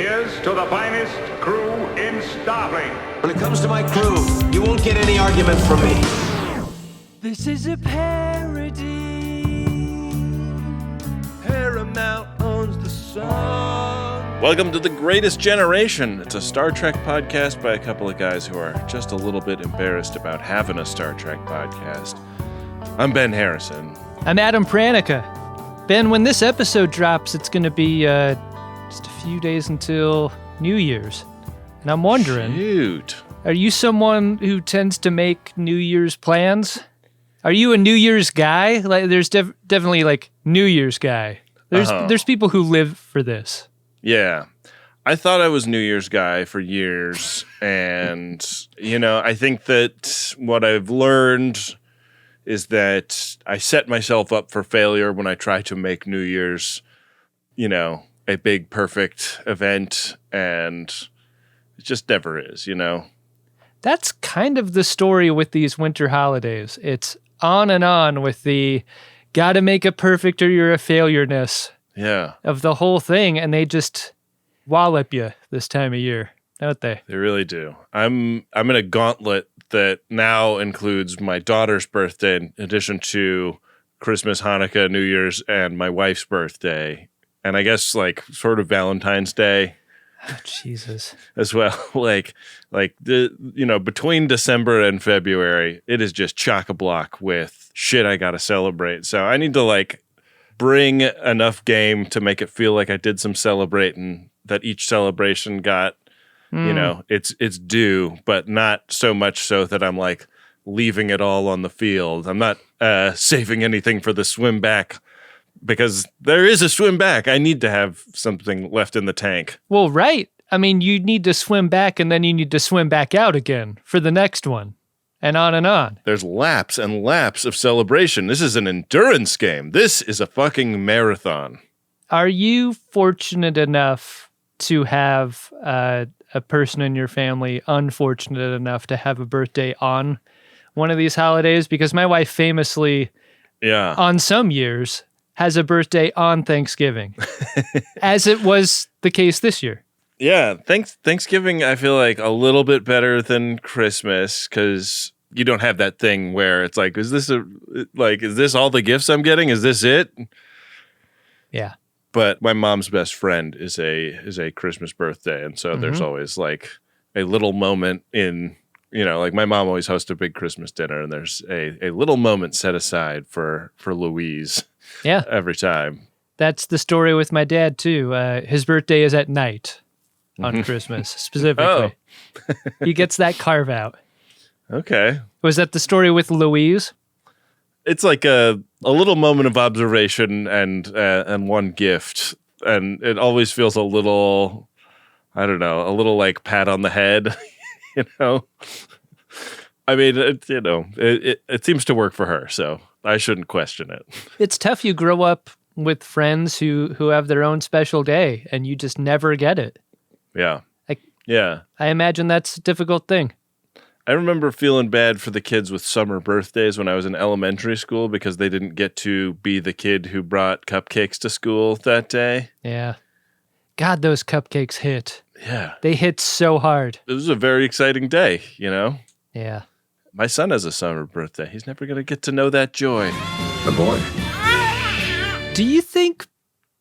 Here's to the finest crew in Starfleet. When it comes to my crew, you won't get any argument from me. This is a parody. Paramount owns the song. Welcome to The Greatest Generation. It's a Star Trek podcast by a couple of guys who are just a little bit embarrassed about having a Star Trek podcast. I'm Ben Harrison. I'm Adam Pranica. Ben, when this episode drops, it's going to be just a few days until New Year's. And I'm wondering, Shoot. Are you someone who tends to make New Year's plans? Are you a New Year's guy? Like, there's definitely like New Year's guy. There's people who live for this. Yeah. I thought I was New Year's guy for years. And, I think that what I've learned is that I set myself up for failure when I try to make New Year's, a big, perfect event. And it just never is, That's kind of the story with these winter holidays. It's on and on with the gotta make it perfect or you're a failure-ness of the whole thing. And they just wallop you this time of year, don't they? They really do. I'm in a gauntlet that now includes my daughter's birthday in addition to Christmas, Hanukkah, New Year's, and my wife's birthday. And I guess sort of Valentine's Day. Oh, Jesus. As well. Between December and February, it is just chock-a-block with shit I got to celebrate. So I need to bring enough game to make it feel like I did some celebrating, that each celebration got, it's due, but not so much so that I'm leaving it all on the field. I'm not saving anything for the swim back. Because there is a swim back. I need to have something left in the tank. Well, right. I mean, you need to swim back and then you need to swim back out again for the next one. And on and on. There's laps and laps of celebration. This is an endurance game. This is a fucking marathon. Are you fortunate enough to have a person in your family unfortunate enough to have a birthday on one of these holidays? Because my wife famously, on some years, has a birthday on Thanksgiving, as it was the case this year. Yeah, Thanksgiving, I feel like a little bit better than Christmas because you don't have that thing where it's is this all the gifts I'm getting? Is this it? Yeah. But my mom's best friend is a Christmas birthday, and so there's always a little moment in, my mom always hosts a big Christmas dinner, and there's a little moment set aside for Louise. Yeah. Every time. That's the story with my dad, too. His birthday is at night on Christmas, specifically. Oh. He gets that carve out. Okay. Was that the story with Louise? It's like a little moment of observation and one gift. And it always feels a little, I don't know, a little pat on the head, I mean, it seems to work for her, so I shouldn't question it. It's tough. You grow up with friends who have their own special day, and you just never get it. Yeah. I imagine that's a difficult thing. I remember feeling bad for the kids with summer birthdays when I was in elementary school because they didn't get to be the kid who brought cupcakes to school that day. Yeah. God, those cupcakes hit. Yeah. They hit so hard. It was a very exciting day, Yeah. My son has a summer birthday. He's never going to get to know that joy. The boy. Do you think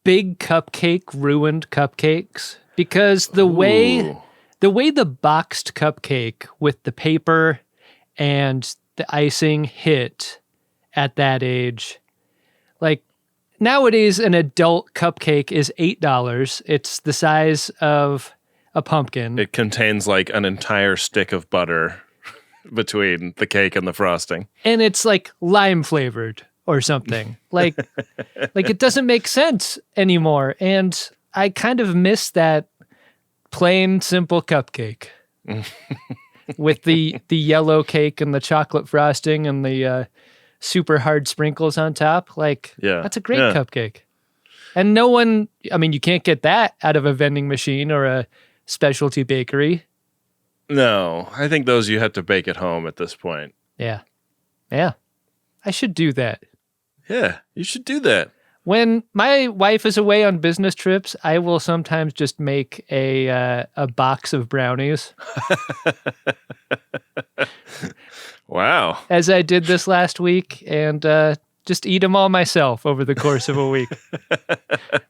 Big Cupcake ruined cupcakes? Because the way the boxed cupcake with the paper and the icing hit at that age, nowadays an adult cupcake is $8. It's the size of a pumpkin. It contains an entire stick of butter between the cake and the frosting. And it's lime flavored or something. It doesn't make sense anymore. And I kind of miss that plain, simple cupcake with the yellow cake and the chocolate frosting and the super hard sprinkles on top. That's a great cupcake. And you can't get that out of a vending machine or a specialty bakery. No, I think those you have to bake at home at this point. Yeah. I should do that. Yeah, you should do that. When my wife is away on business trips, I will sometimes just make a box of brownies. Wow. As I did this last week, and just eat them all myself over the course of a week.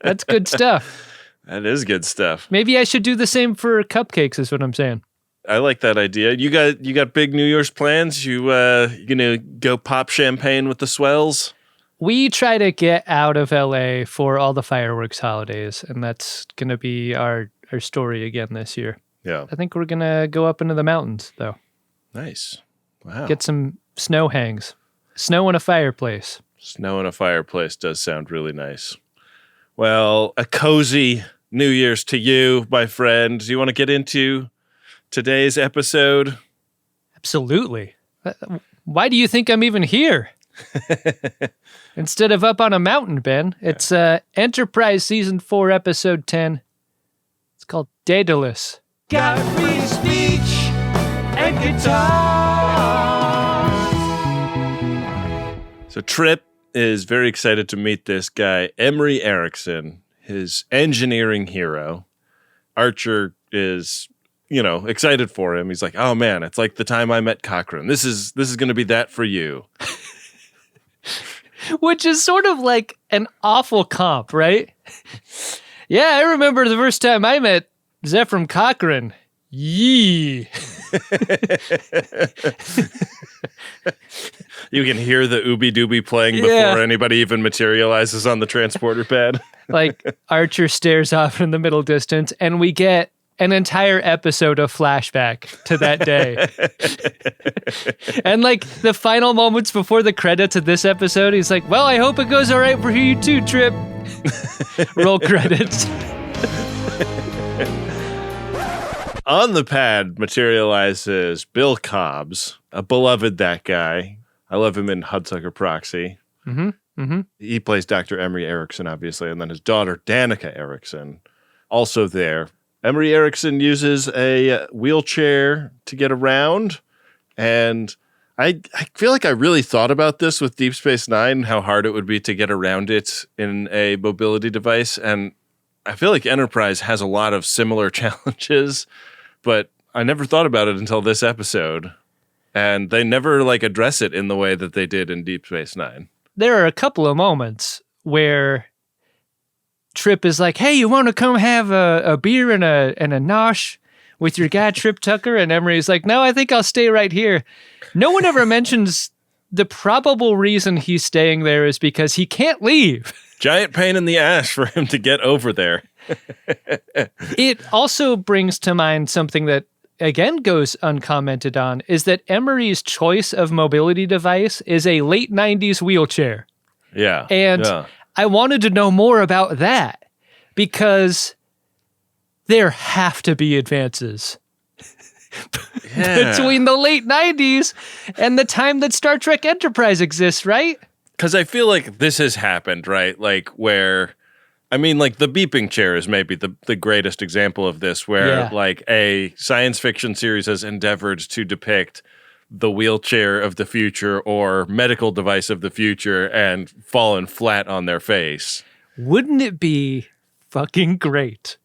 That's good stuff. That is good stuff. Maybe I should do the same for cupcakes, is what I'm saying. I like that idea. You got big New Year's plans? You gonna go pop champagne with the swells? We try to get out of LA for all the fireworks holidays, and that's gonna be our story again this year. Yeah. I think we're gonna go up into the mountains though. Nice. Wow. Get some snow hangs. Snow in a fireplace. Snow in a fireplace does sound really nice. Well, a cozy New Year's to you, my friend. Do you want to get into today's episode? Absolutely. Why do you think I'm even here? Instead of up on a mountain, Ben. It's Enterprise Season 4, Episode 10. It's called Daedalus. Got free speech and guitar. So Trip is very excited to meet this guy, Emory Erickson, his engineering hero. Archer is, excited for him. He's like, oh man, it's like the time I met Cochrane. This is going to be that for you. Which is sort of like an awful comp, right? Yeah, I remember the first time I met Zephram Cochrane. Yee. You can hear the ooby dooby playing before anybody even materializes on the transporter pad. Like Archer stares off in the middle distance, and we get an entire episode of flashback to that day. And like the final moments before the credits of this episode, he's like, well, I hope it goes all right for you too, Trip. Roll credits. On the pad materializes Bill Cobbs, a beloved that guy. I love him in Hudsucker Proxy. Mm-hmm. Mm-hmm. He plays Dr. Emory Erickson, obviously, and then his daughter, Danica Erickson, also there. Emory Erickson uses a wheelchair to get around, and I feel like I really thought about this with Deep Space Nine, how hard it would be to get around it in a mobility device, and I feel like Enterprise has a lot of similar challenges, but I never thought about it until this episode, and they never address it in the way that they did in Deep Space Nine. There are a couple of moments where Trip is like, hey, you want to come have a beer and a nosh with your guy Trip Tucker? And Emory's like, no, I think I'll stay right here. No one ever mentions the probable reason he's staying there is because he can't leave. Giant pain in the ass for him to get over there. It also brings to mind something that, again, goes uncommented on, is that Emory's choice of mobility device is a late 90s wheelchair. Yeah. And I wanted to know more about that because there have to be advances between the late 90s and the time that Star Trek Enterprise exists, right? Because I feel like this has happened, right? The beeping chair is maybe the greatest example of this, where a science fiction series has endeavored to depict the wheelchair of the future or medical device of the future and fallen flat on their face. Wouldn't it be fucking great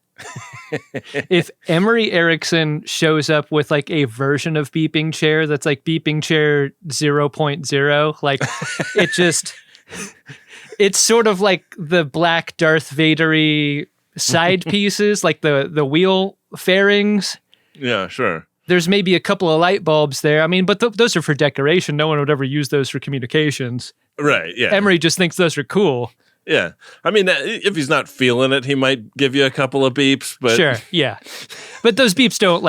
if Emory Erickson shows up with a version of beeping chair that's like beeping chair 0.0? It's sort of like the black Darth Vader-y side pieces, like the wheel fairings. Yeah, sure. There's maybe a couple of light bulbs there. I mean, but those are for decoration. No one would ever use those for communications. Right, yeah. Emory just thinks those are cool. Yeah. I mean, if he's not feeling it, he might give you a couple of beeps. But Sure, yeah. But those beeps don't,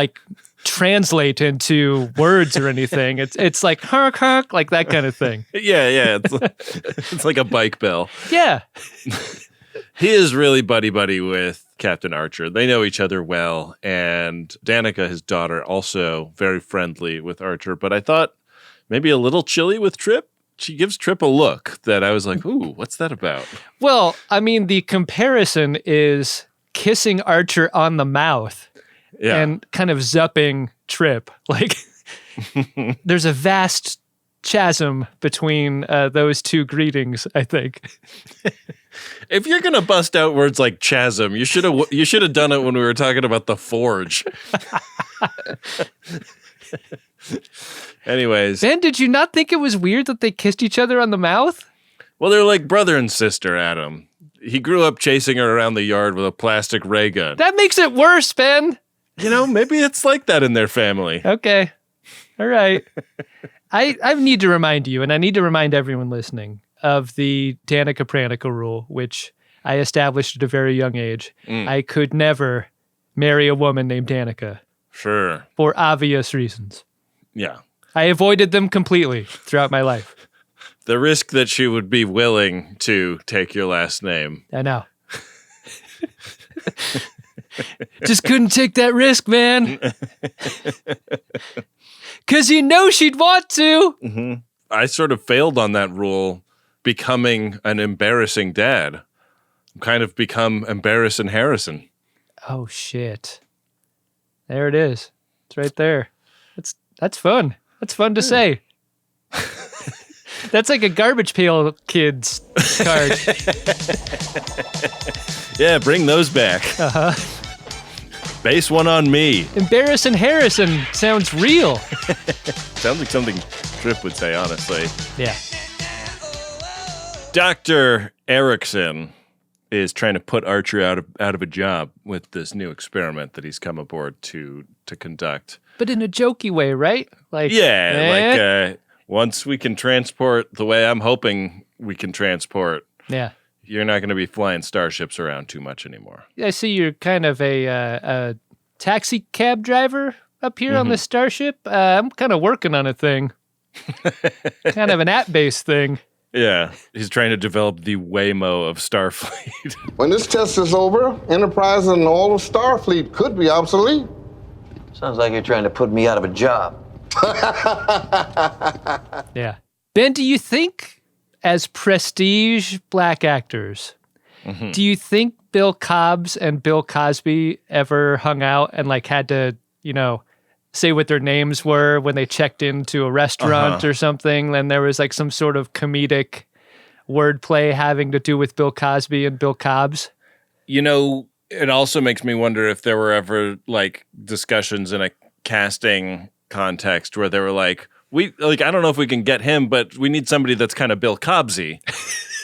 translate into words or anything. It's like, honk, honk, like that kind of thing. Yeah. It's like a bike bell. Yeah. He is really buddy-buddy with Captain Archer. They know each other well, and Danica, his daughter, also very friendly with Archer, but I thought maybe a little chilly with Trip. She gives Trip a look that I was like, ooh, what's that about? Well, I mean, the comparison is kissing Archer on the mouth and kind of zupping Trip. There's a vast chasm between those two greetings, I think. If you're gonna bust out words like chasm, you should have done it when we were talking about the forge. Anyways, Ben, did you not think it was weird that they kissed each other on the mouth? well, they're like brother and sister, Adam. He grew up chasing her around the yard with a plastic ray gun. That makes it worse, Ben. You know, maybe it's like that in their family. Okay. All right. I need to remind you, and I need to remind everyone listening, of the Danica Pranica rule, which I established at a very young age. I could never marry a woman named Danica. Sure. For obvious reasons. Yeah. I avoided them completely throughout my life. The risk that she would be willing to take your last name. I know. Just couldn't take that risk, man. Because you know she'd want to. Mm-hmm. I sort of failed on that rule, becoming an embarrassing dad. I'm kind of become embarrassing Harrison. Oh, shit. There it is. It's right there. That's fun. That's fun to say. That's like a Garbage Pail Kids card. Yeah, bring those back. Uh-huh. Base one on me. Embarrassing Harrison sounds real. Sounds like something Tripp would say, honestly. Yeah. Dr. Erickson is trying to put Archer out of a job with this new experiment that he's come aboard to conduct. But in a jokey way, right? Like, once we can transport the way I'm hoping we can transport, yeah, you're not going to be flying starships around too much anymore. I see you're kind of a taxi cab driver up here on the Starship. I'm kind of working on a thing. Kind of an app-based thing. Yeah, he's trying to develop the Waymo of Starfleet. When this test is over, Enterprise and all of Starfleet could be obsolete. Sounds like you're trying to put me out of a job. Yeah. Ben, do you think, as prestige black actors, do you think Bill Cobbs and Bill Cosby ever hung out and like had to, say what their names were when they checked into a restaurant or something? And there was like some sort of comedic wordplay having to do with Bill Cosby and Bill Cobbs? It also makes me wonder if there were ever like discussions in a casting context where they were like, I don't know if we can get him, but we need somebody that's kind of Bill Cobbsy.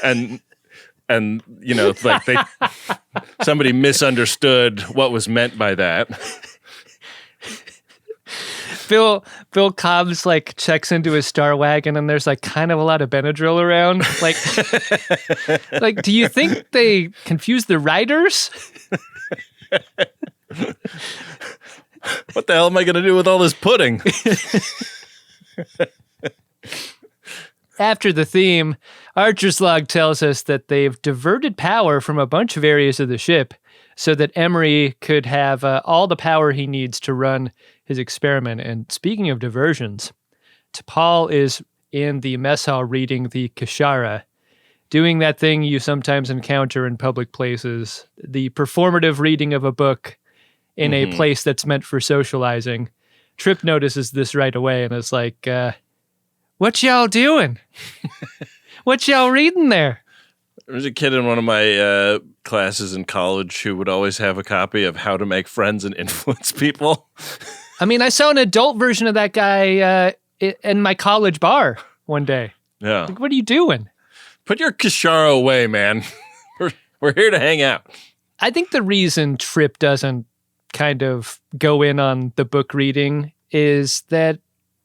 and somebody misunderstood what was meant by that. Bill Cobbs like checks into his Star Wagon and there's like kind of a lot of Benadryl around. Like, do you think they confused the writers? What the hell am I going to do with all this pudding? After the theme, Archer's log tells us that they've diverted power from a bunch of areas of the ship so that Emory could have all the power he needs to run his experiment. And speaking of diversions, T'Pol is in the mess hall reading the Kashara, doing that thing you sometimes encounter in public places, the performative reading of a book in a place that's meant for socializing. Tripp notices this right away and is like, what y'all doing? What y'all reading there? There was a kid in one of my classes in college who would always have a copy of How to Make Friends and Influence People. I mean, I saw an adult version of that guy in my college bar one day. Yeah. Like, what are you doing? Put your Kashara away, man. We're here to hang out. I think the reason Tripp doesn't kind of go in on the book reading is that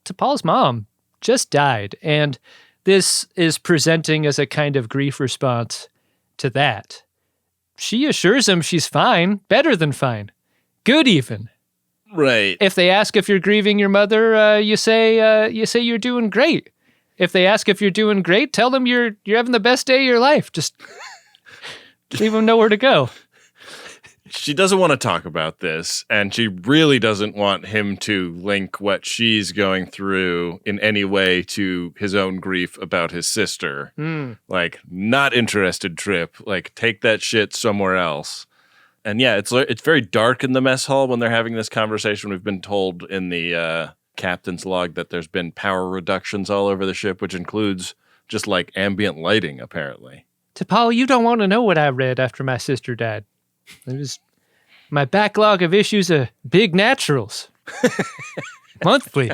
T'Pol's mom just died, and this is presenting as a kind of grief response to that. She assures him she's fine, better than fine, good even. Right. If they ask if you're grieving your mother, you say you're doing great. If they ask if you're doing great, tell them you're having the best day of your life. Just leave them nowhere to go. She doesn't want to talk about this, and she really doesn't want him to link what she's going through in any way to his own grief about his sister. Like, not interested, Tripp. Like, take that shit somewhere else. And yeah, it's very dark in the mess hall when they're having this conversation. We've been told in the captain's log that there's been power reductions all over the ship, which includes just like ambient lighting, apparently. T'Pol, you don't want to know what I read after my sister died. It was my backlog of issues of Big Naturals. Monthly.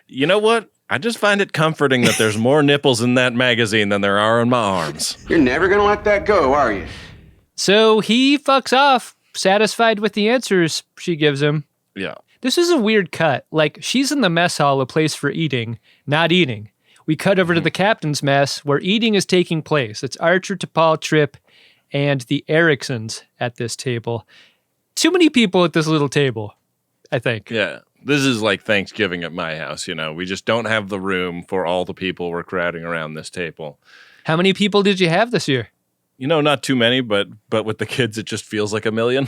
You know what? I just find it comforting that there's more nipples in that magazine than there are in my arms. You're never gonna let that go, are you? So he fucks off, satisfied with the answers she gives him. Yeah. This is a weird cut. Like, she's in the mess hall, a place for eating, not eating. We cut over to the captain's mess, where eating is taking place. It's Archer, T'Pol, Trip, and the Ericksons at this table. Too many people at this little table, I think. Yeah. This is like Thanksgiving at my house, you know. We just don't have the room for all the people we're crowding around this table. How many people did you have this year? You know, not too many, but with the kids, it just feels like a million.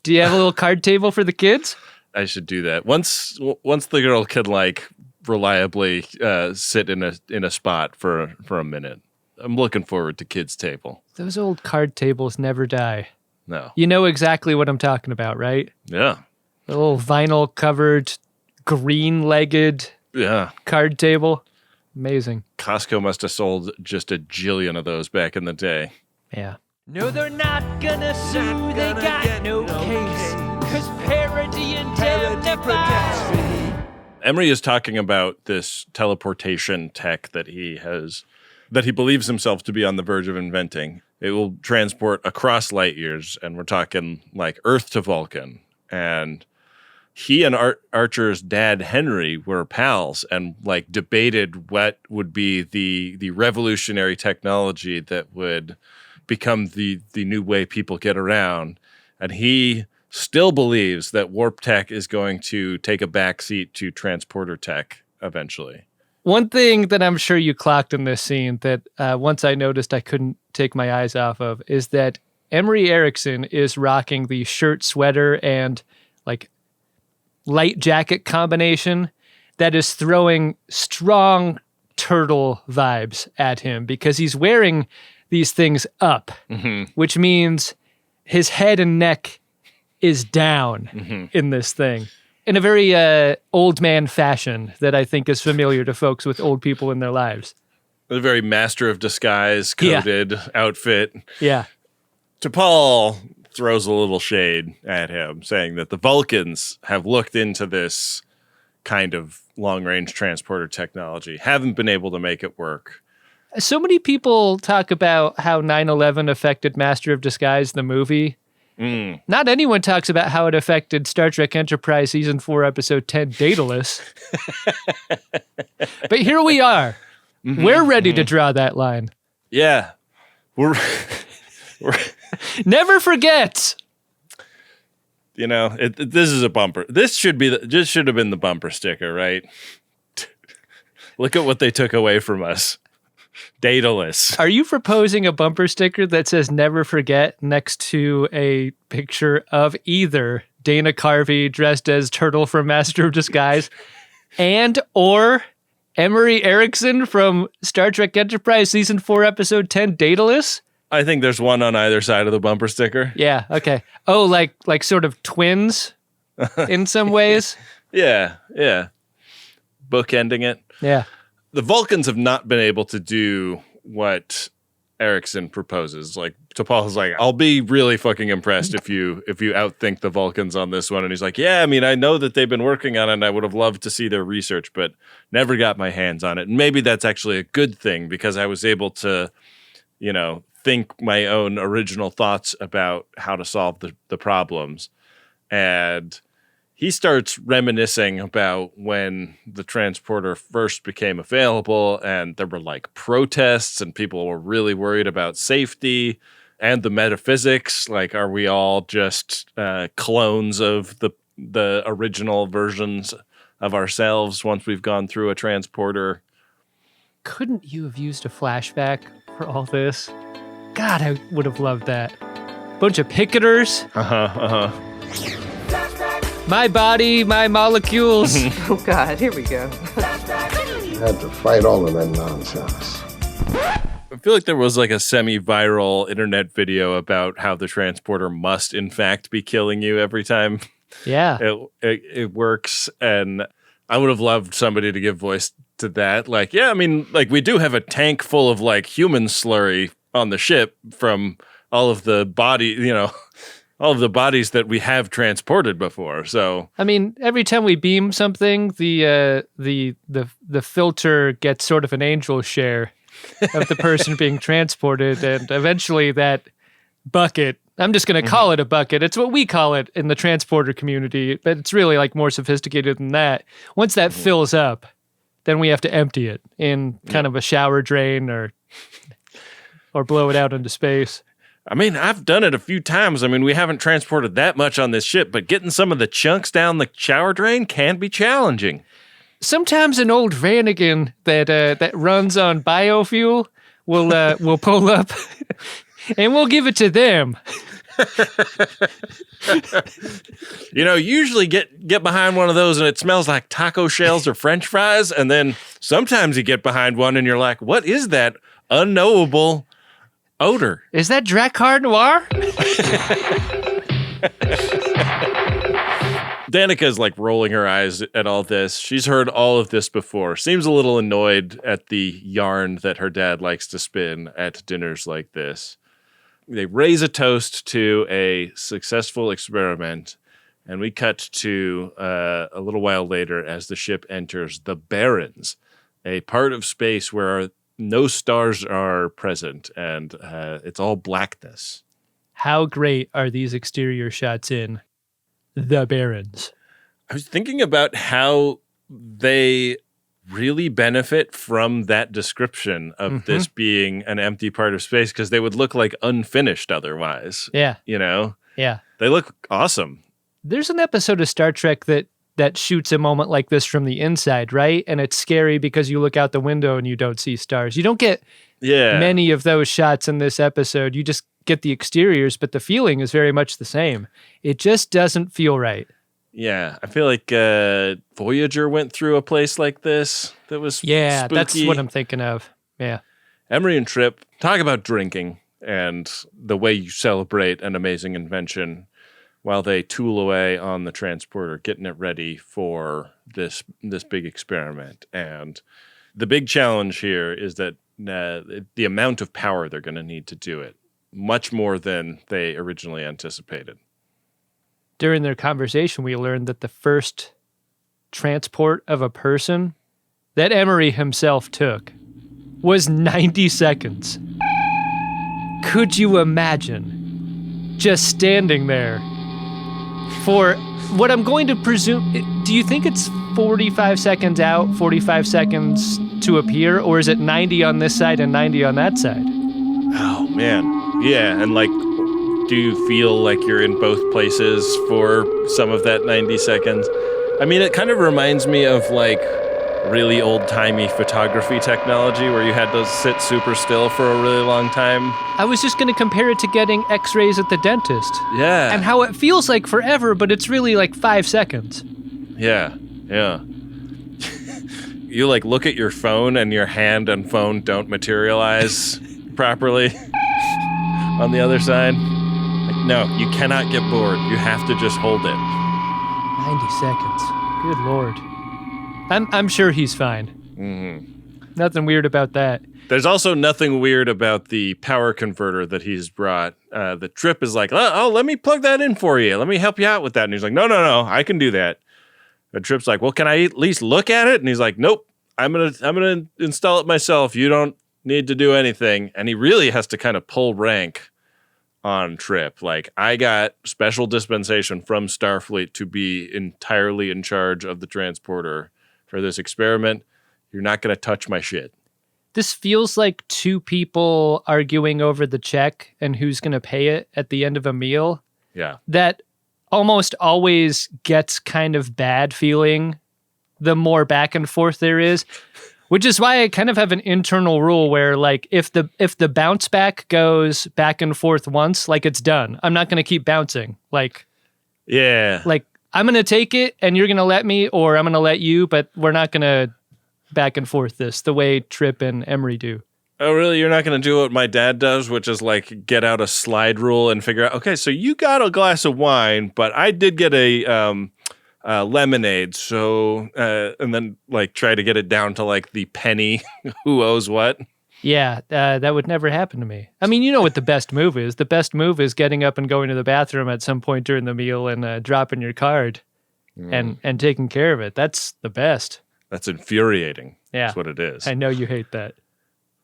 Do you have a little card table for the kids? I should do that. Once the girl can like reliably sit in a spot for a minute. I'm looking forward to kids' table. Those old card tables never die. No. You know exactly what I'm talking about, right? Yeah. The little vinyl-covered, green-legged card table. Amazing. Costco must have sold just a jillion of those back in the day. Yeah. No, they're not gonna sue. They got no case. 'Cause parody indemnifies. Emory is talking about this teleportation tech that he believes himself to be on the verge of inventing. It will transport across light years, and we're talking like Earth to Vulcan. And he and Archer's dad, Henry, were pals and like debated what would be the revolutionary technology that would become the new way people get around. And he still believes that warp tech is going to take a backseat to transporter tech eventually. One thing that I'm sure you clocked in this scene that once I noticed I couldn't take my eyes off of is that Emory Erickson is rocking the shirt, sweater, and like light jacket combination that is throwing strong turtle vibes at him because he's wearing these things up, which means his head and neck is down in this thing. In a very old man fashion that I think is familiar to folks with old people in their lives. A very master of disguise coded outfit. Yeah. T'Pol throws a little shade at him, saying that the Vulcans have looked into this kind of long-range transporter technology, haven't been able to make it work. So many people talk about how 9/11 affected Master of Disguise, the movie. Not anyone talks about how it affected Star Trek Enterprise Season 4, Episode 10, Daedalus. But here we are. We're ready to draw that line. Yeah. We're Never forget. You know, this is a bumper. This should have been the bumper sticker, right? Look at what they took away from us. Daedalus. Are you proposing a bumper sticker that says never forget next to a picture of either Dana Carvey dressed as Turtle from Master of Disguise and or Emory Erickson from Star Trek Enterprise Season 4, Episode 10, Daedalus? I think there's one on either side of the bumper sticker. Yeah, okay. Oh, like sort of twins in some ways? Yeah. Bookending it. Yeah. The Vulcans have not been able to do what Erickson proposes. Like, T'Pol's like, I'll be really fucking impressed if you outthink the Vulcans on this one. And he's like, yeah, I mean, I know that they've been working on it and I would have loved to see their research, but never got my hands on it. And maybe that's actually a good thing because I was able to, you know, think my own original thoughts about how to solve the problems. And he starts reminiscing about when the transporter first became available and there were like protests and people were really worried about safety and the metaphysics. Like, are we all just clones of the original versions of ourselves once we've gone through a transporter? Couldn't you have used a flashback for all this? God, I would have loved that. Bunch of picketers. My body, my molecules. Oh, God, here we go. I had to fight all of that nonsense. I feel like there was like a semi-viral internet video about how the transporter must in fact be killing you every time Yeah. it works. And I would have loved somebody to give voice to that. Like, yeah, I mean, like we do have a tank full of like human slurry on the ship from all of the all of the bodies that we have transported before. So I mean, every time we beam something, the filter gets sort of an angel share of the person being transported, and eventually that bucket, I'm just going to call it a bucket. It's what we call it in the transporter community, but it's really like more sophisticated than that. Once that fills up, then we have to empty it in kind of a shower drain or blow it out into space. I mean, I've done it a few times. I mean, we haven't transported that much on this ship, but getting some of the chunks down the shower drain can be challenging. Sometimes an old Vanagon that runs on biofuel will pull up, and we'll give it to them. Usually get behind one of those and it smells like taco shells or French fries, and then sometimes you get behind one and you're like, what is that unknowable odor? Is that Drakkar Noir? Danica's like rolling her eyes at all this. She's heard all of this before. Seems a little annoyed at the yarn that her dad likes to spin at dinners like this. They raise a toast to a successful experiment, and we cut to a little while later as the ship enters the Barrens, a part of space where no stars are present, and it's all blackness. How great are these exterior shots in the Barrens? I was thinking about how they really benefit from that description of this being an empty part of space, because they would look like unfinished otherwise. Yeah. Yeah. They look awesome. There's an episode of Star Trek that shoots a moment like this from the inside, right? And it's scary because you look out the window and you don't see stars. You don't get many of those shots in this episode. You just get the exteriors, but the feeling is very much the same. It just doesn't feel right. Yeah, I feel like Voyager went through a place like this that was spooky. That's what I'm thinking of. Yeah. Emory and Trip talk about drinking and the way you celebrate an amazing invention while they tool away on the transporter, getting it ready for this big experiment. And the big challenge here is that the amount of power they're going to need to do it, much more than they originally anticipated. During their conversation, we learned that the first transport of a person that Emory himself took was 90 seconds. Could you imagine just standing there for what I'm going to presume? Do you think it's 45 seconds out, 45 seconds to appear, or is it 90 on this side and 90 on that side? Oh, man. Yeah, and like, do you feel like you're in both places for some of that 90 seconds? I mean, it kind of reminds me of like really old-timey photography technology where you had to sit super still for a really long time. I was just going to compare it to getting x-rays at the dentist. Yeah. And how it feels like forever, but it's really like 5 seconds. Yeah. You like look at your phone and your hand and phone don't materialize properly on the other side. Like, no, you cannot get bored. You have to just hold it. 90 seconds. Good Lord. I'm sure he's fine. Mm-hmm. Nothing weird about that. There's also nothing weird about the power converter that he's brought. The Trip is like, oh, let me plug that in for you. Let me help you out with that. And he's like, no, I can do that. The Trip's like, well, can I at least look at it? And he's like, nope, I'm gonna install it myself. You don't need to do anything. And he really has to kind of pull rank on Trip. Like, I got special dispensation from Starfleet to be entirely in charge of the transporter for this experiment. You're not going to touch my shit. This feels like two people arguing over the check and who's going to pay it at the end of a meal. Yeah. That almost always gets kind of bad feeling the more back and forth there is. Which is why I kind of have an internal rule where, like, if the bounce back goes back and forth once, like, it's done. I'm not going to keep bouncing. Like, yeah. Like, I'm going to take it and you're going to let me, or I'm going to let you, but we're not going to back and forth this the way Trip and Emory do. Oh, really? You're not going to do what my dad does, which is like get out a slide rule and figure out, okay, so you got a glass of wine, but I did get a lemonade. So, and then like try to get it down to like the penny who owes what. Yeah, that would never happen to me. I mean, you know what the best move is? The best move is getting up and going to the bathroom at some point during the meal and dropping your card and taking care of it. That's the best. That's infuriating. Yeah. That's what it is. I know you hate that.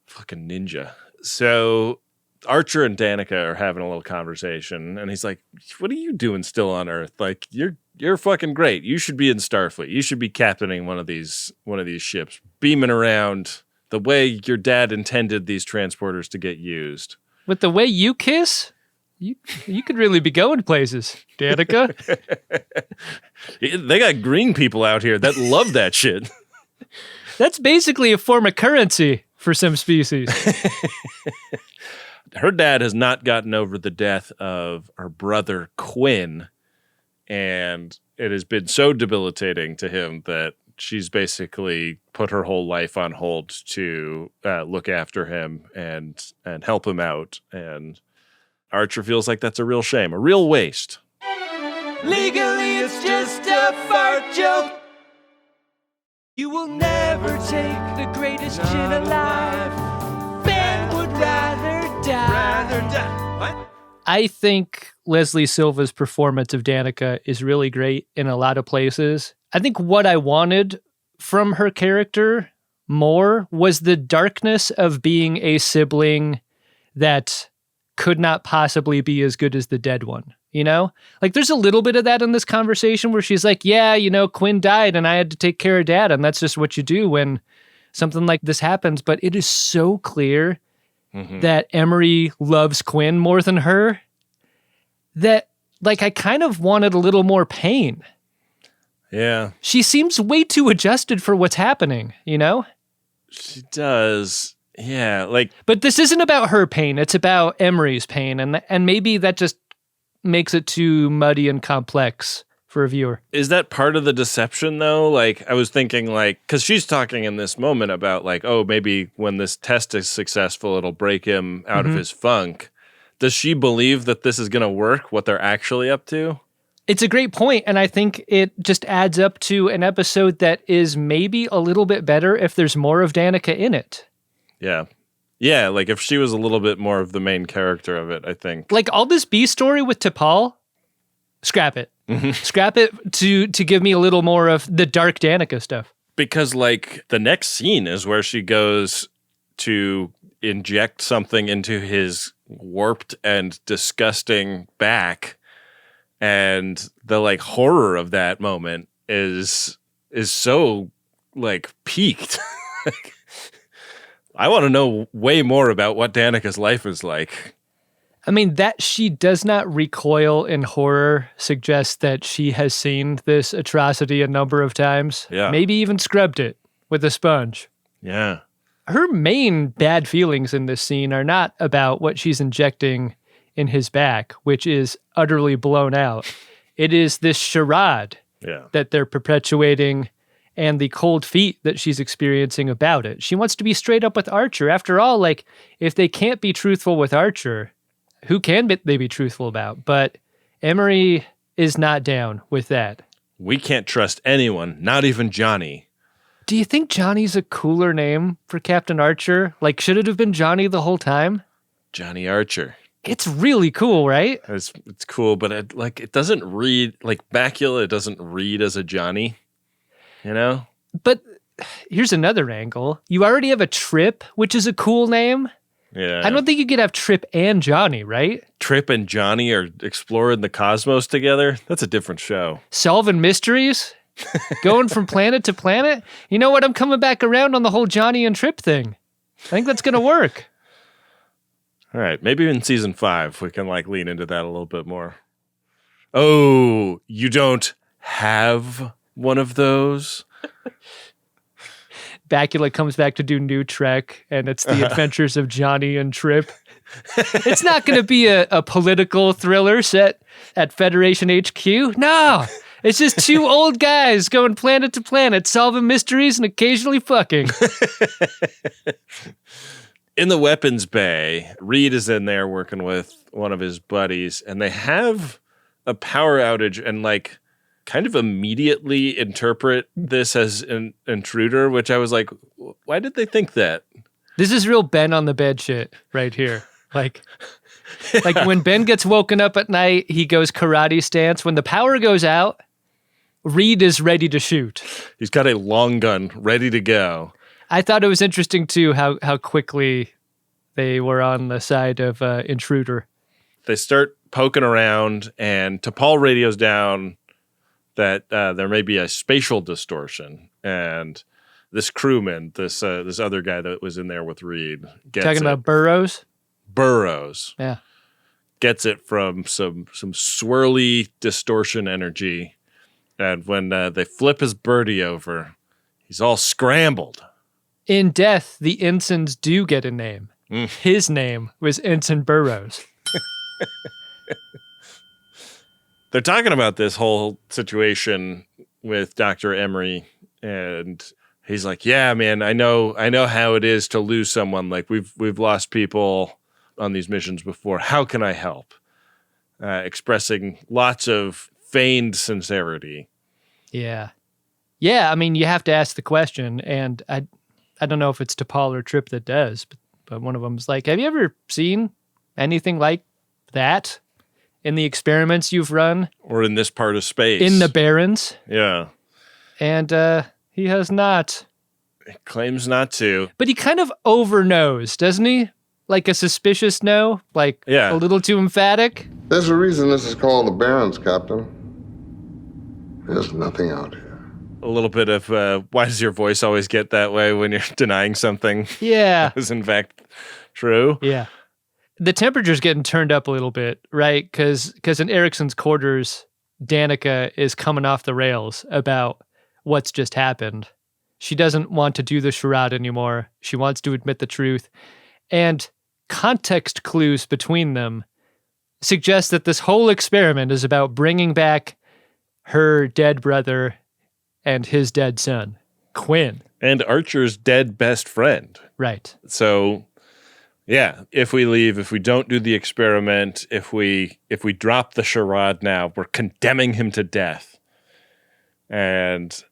Fucking ninja. So Archer and Danica are having a little conversation, and he's like, "What are you doing still on Earth? Like, you're fucking great. You should be in Starfleet. You should be captaining one of these ships, beaming around the way your dad intended these transporters to get used." With the way you kiss, you could really be going places, Danica. They got green people out here that love that shit. That's basically a form of currency for some species. Her dad has not gotten over the death of her brother Quinn, and it has been so debilitating to him that she's basically put her whole life on hold to look after him and help him out. And Archer feels like that's a real shame, a real waste. Legally, it's just a fart joke. You will never take the greatest gin alive. Ben would rather die. What? I think Leslie Silva's performance of Danica is really great in a lot of places. I think what I wanted from her character more was the darkness of being a sibling that could not possibly be as good as the dead one. You know, like there's a little bit of that in this conversation where she's like, yeah, you know, Quinn died and I had to take care of dad. And that's just what you do when something like this happens. But it is so clear that Emory loves Quinn more than her that like I kind of wanted a little more pain. Yeah. She seems way too adjusted for what's happening, you know? She does. Yeah. Like, but this isn't about her pain. It's about Emory's pain. And maybe that just makes it too muddy and complex for a viewer. Is that part of the deception though? Like I was thinking like, cause she's talking in this moment about like, oh, maybe when this test is successful, it'll break him out of his funk. Does she believe that this is going to work, what they're actually up to? It's a great point, and I think it just adds up to an episode that is maybe a little bit better if there's more of Danica in it. Yeah. Yeah, like if she was a little bit more of the main character of it, I think. Like all this B story with T'Pol, scrap it. Scrap it to give me a little more of the dark Danica stuff. Because like the next scene is where she goes to inject something into his warped and disgusting back, and the like horror of that moment is so like peaked. I want to know way more about what Danica's life is like. I mean, that she does not recoil in horror suggests that she has seen this atrocity a number of times. Yeah. Maybe even scrubbed it with a sponge. Yeah. Her main bad feelings in this scene are not about what she's injecting in his back, which is utterly blown out. It is this charade that they're perpetuating and the cold feet that she's experiencing about it. She wants to be straight up with Archer. After all, like, if they can't be truthful with Archer, who can they be truthful about? But Emory is not down with that. We can't trust anyone, not even Johnny. Do you think Johnny's a cooler name for Captain Archer? Like, should it have been Johnny the whole time? Johnny Archer. It's really cool, right? It's cool, but it doesn't read, like Bakula, it doesn't read as a Johnny, you know? But here's another angle. You already have a Trip, which is a cool name. Yeah. I don't think you could have Trip and Johnny, right? Trip and Johnny are exploring the cosmos together. That's a different show. Solving mysteries? Going from planet to planet? You know what? I'm coming back around on the whole Johnny and Trip thing. I think that's going to work. All right. Maybe in season 5, we can like lean into that a little bit more. Oh, you don't have one of those? Bakula comes back to do New Trek, and it's the adventures of Johnny and Trip. It's not going to be a political thriller set at Federation HQ. No, it's just two old guys going planet to planet, solving mysteries and occasionally fucking. In the weapons bay, Reed is in there working with one of his buddies, and they have a power outage and like kind of immediately interpret this as an intruder, which I was like, why did they think that? This is real Ben on the bed shit right here. Like when Ben gets woken up at night, he goes karate stance. When the power goes out, Reed is ready to shoot. He's got a long gun ready to go. I thought it was interesting too how quickly they were on the side of intruder. They start poking around, and T'Pol radios down that there may be a spatial distortion, and this crewman, this other guy that was in there with Reed, gets Talking about Burrows? Burrows. Yeah. Gets it from some swirly distortion energy, and when they flip his birdie over, he's all scrambled. In death, the ensigns do get a name. His name was Ensign Burrows. They're talking about this whole situation with Dr. Emory, and he's like, "Yeah, man, I know how it is to lose someone. Like we've lost people on these missions before. How can I help?" Expressing lots of feigned sincerity. Yeah. Yeah, I mean, you have to ask the question, and I don't know if it's T'Pol or Trip that does, but one of them's like, have you ever seen anything like that in the experiments you've run? Or in this part of space. In the Barrens? Yeah. And he has not. He claims not to. But he kind of over-knows, doesn't he? Like a suspicious no? Like a little too emphatic? There's a reason this is called the Barrens, Captain. There's nothing out here. A little bit of, why does your voice always get that way when you're denying something? Yeah. That is in fact true. Yeah. The temperature's getting turned up a little bit, right? Because in Erickson's quarters, Danica is coming off the rails about what's just happened. She doesn't want to do the charade anymore. She wants to admit the truth. And context clues between them suggest that this whole experiment is about bringing back her dead brother and his dead son, Quinn. And Archer's dead best friend. Right. So, yeah, if we leave, if we don't do the experiment, if we drop the charade now, we're condemning him to death. And,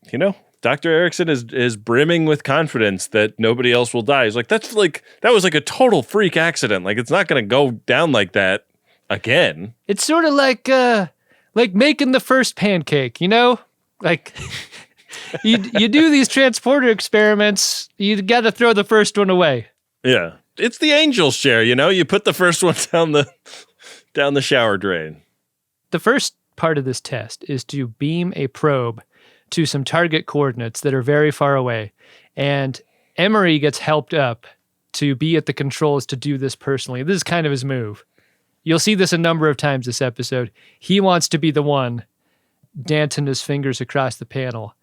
Dr. Erickson is brimming with confidence that nobody else will die. He's like, that was like a total freak accident. Like, it's not going to go down like that again. It's sort of like making the first pancake, Like, you do these transporter experiments, you got to throw the first one away. Yeah. It's the angel's share, you put the first one down the shower drain. The first part of this test is to beam a probe to some target coordinates that are very far away. And Emory gets helped up to be at the controls to do this personally. This is kind of his move. You'll see this a number of times this episode. He wants to be the one dancing his fingers across the panel.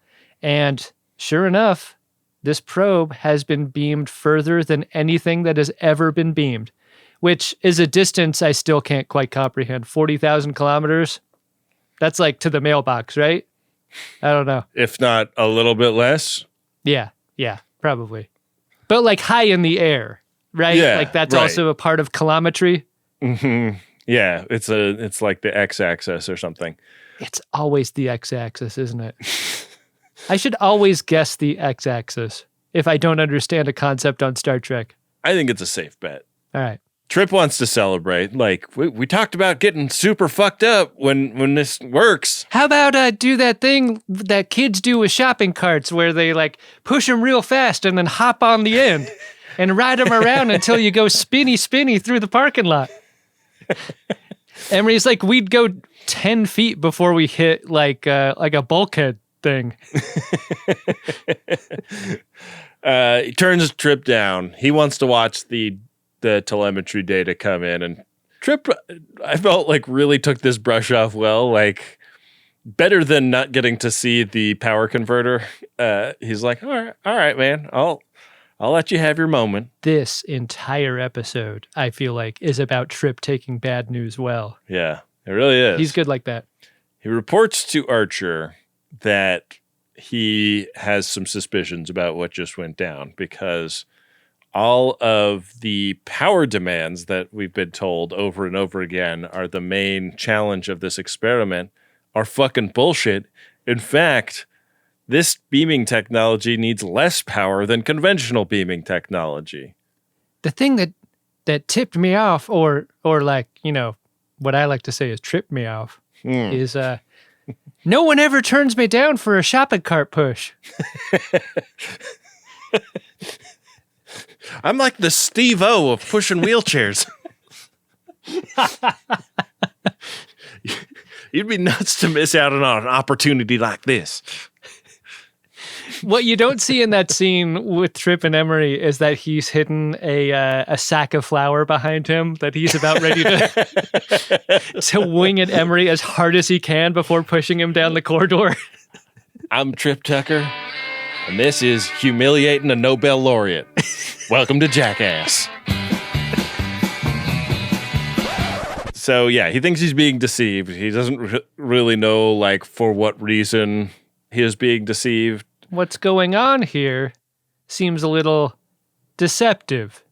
And sure enough, this probe has been beamed further than anything that has ever been beamed, which is a distance I still can't quite comprehend. 40,000 kilometers? That's like to the mailbox, right? I don't know. If not a little bit less. Yeah, probably. But like high in the air, right? Yeah, like that's right. also a part of kilometry. Mm-hmm. Yeah, it's like the x-axis or something. It's always the x-axis, isn't it? I should always guess the x-axis if I don't understand a concept on Star Trek. I think it's a safe bet. All right. Trip wants to celebrate. Like, we talked about getting super fucked up when this works. How about do that thing that kids do with shopping carts where they like push them real fast and then hop on the end and ride them around until you go spinny through the parking lot. Emery's like, we'd go 10 feet before we hit like a bulkhead thing. He turns his Trip down. He wants to watch the telemetry data come in, and Trip, I felt like really took this brush off well, like better than not getting to see the power converter. He's like, all right, man, I'll let you have your moment. This entire episode, I feel like, is about Trip taking bad news well. Yeah, it really is. He's good like that. He reports to Archer that he has some suspicions about what just went down because all of the power demands that we've been told over and over again are the main challenge of this experiment are fucking bullshit. In fact, this beaming technology needs less power than conventional beaming technology. The thing that tipped me off, or like, what I like to say is tripped me off, is no one ever turns me down for a shopping cart push. I'm like the Steve-O of pushing wheelchairs. You'd be nuts to miss out on an opportunity like this. What you don't see in that scene with Trip and Emory is that he's hidden a sack of flour behind him that he's about ready to wing at Emory as hard as he can before pushing him down the corridor. I'm Trip Tucker, and this is Humiliating a Nobel Laureate. Welcome to Jackass. So, yeah, he thinks he's being deceived. He doesn't really know, like, for what reason he is being deceived. What's going on here seems a little deceptive,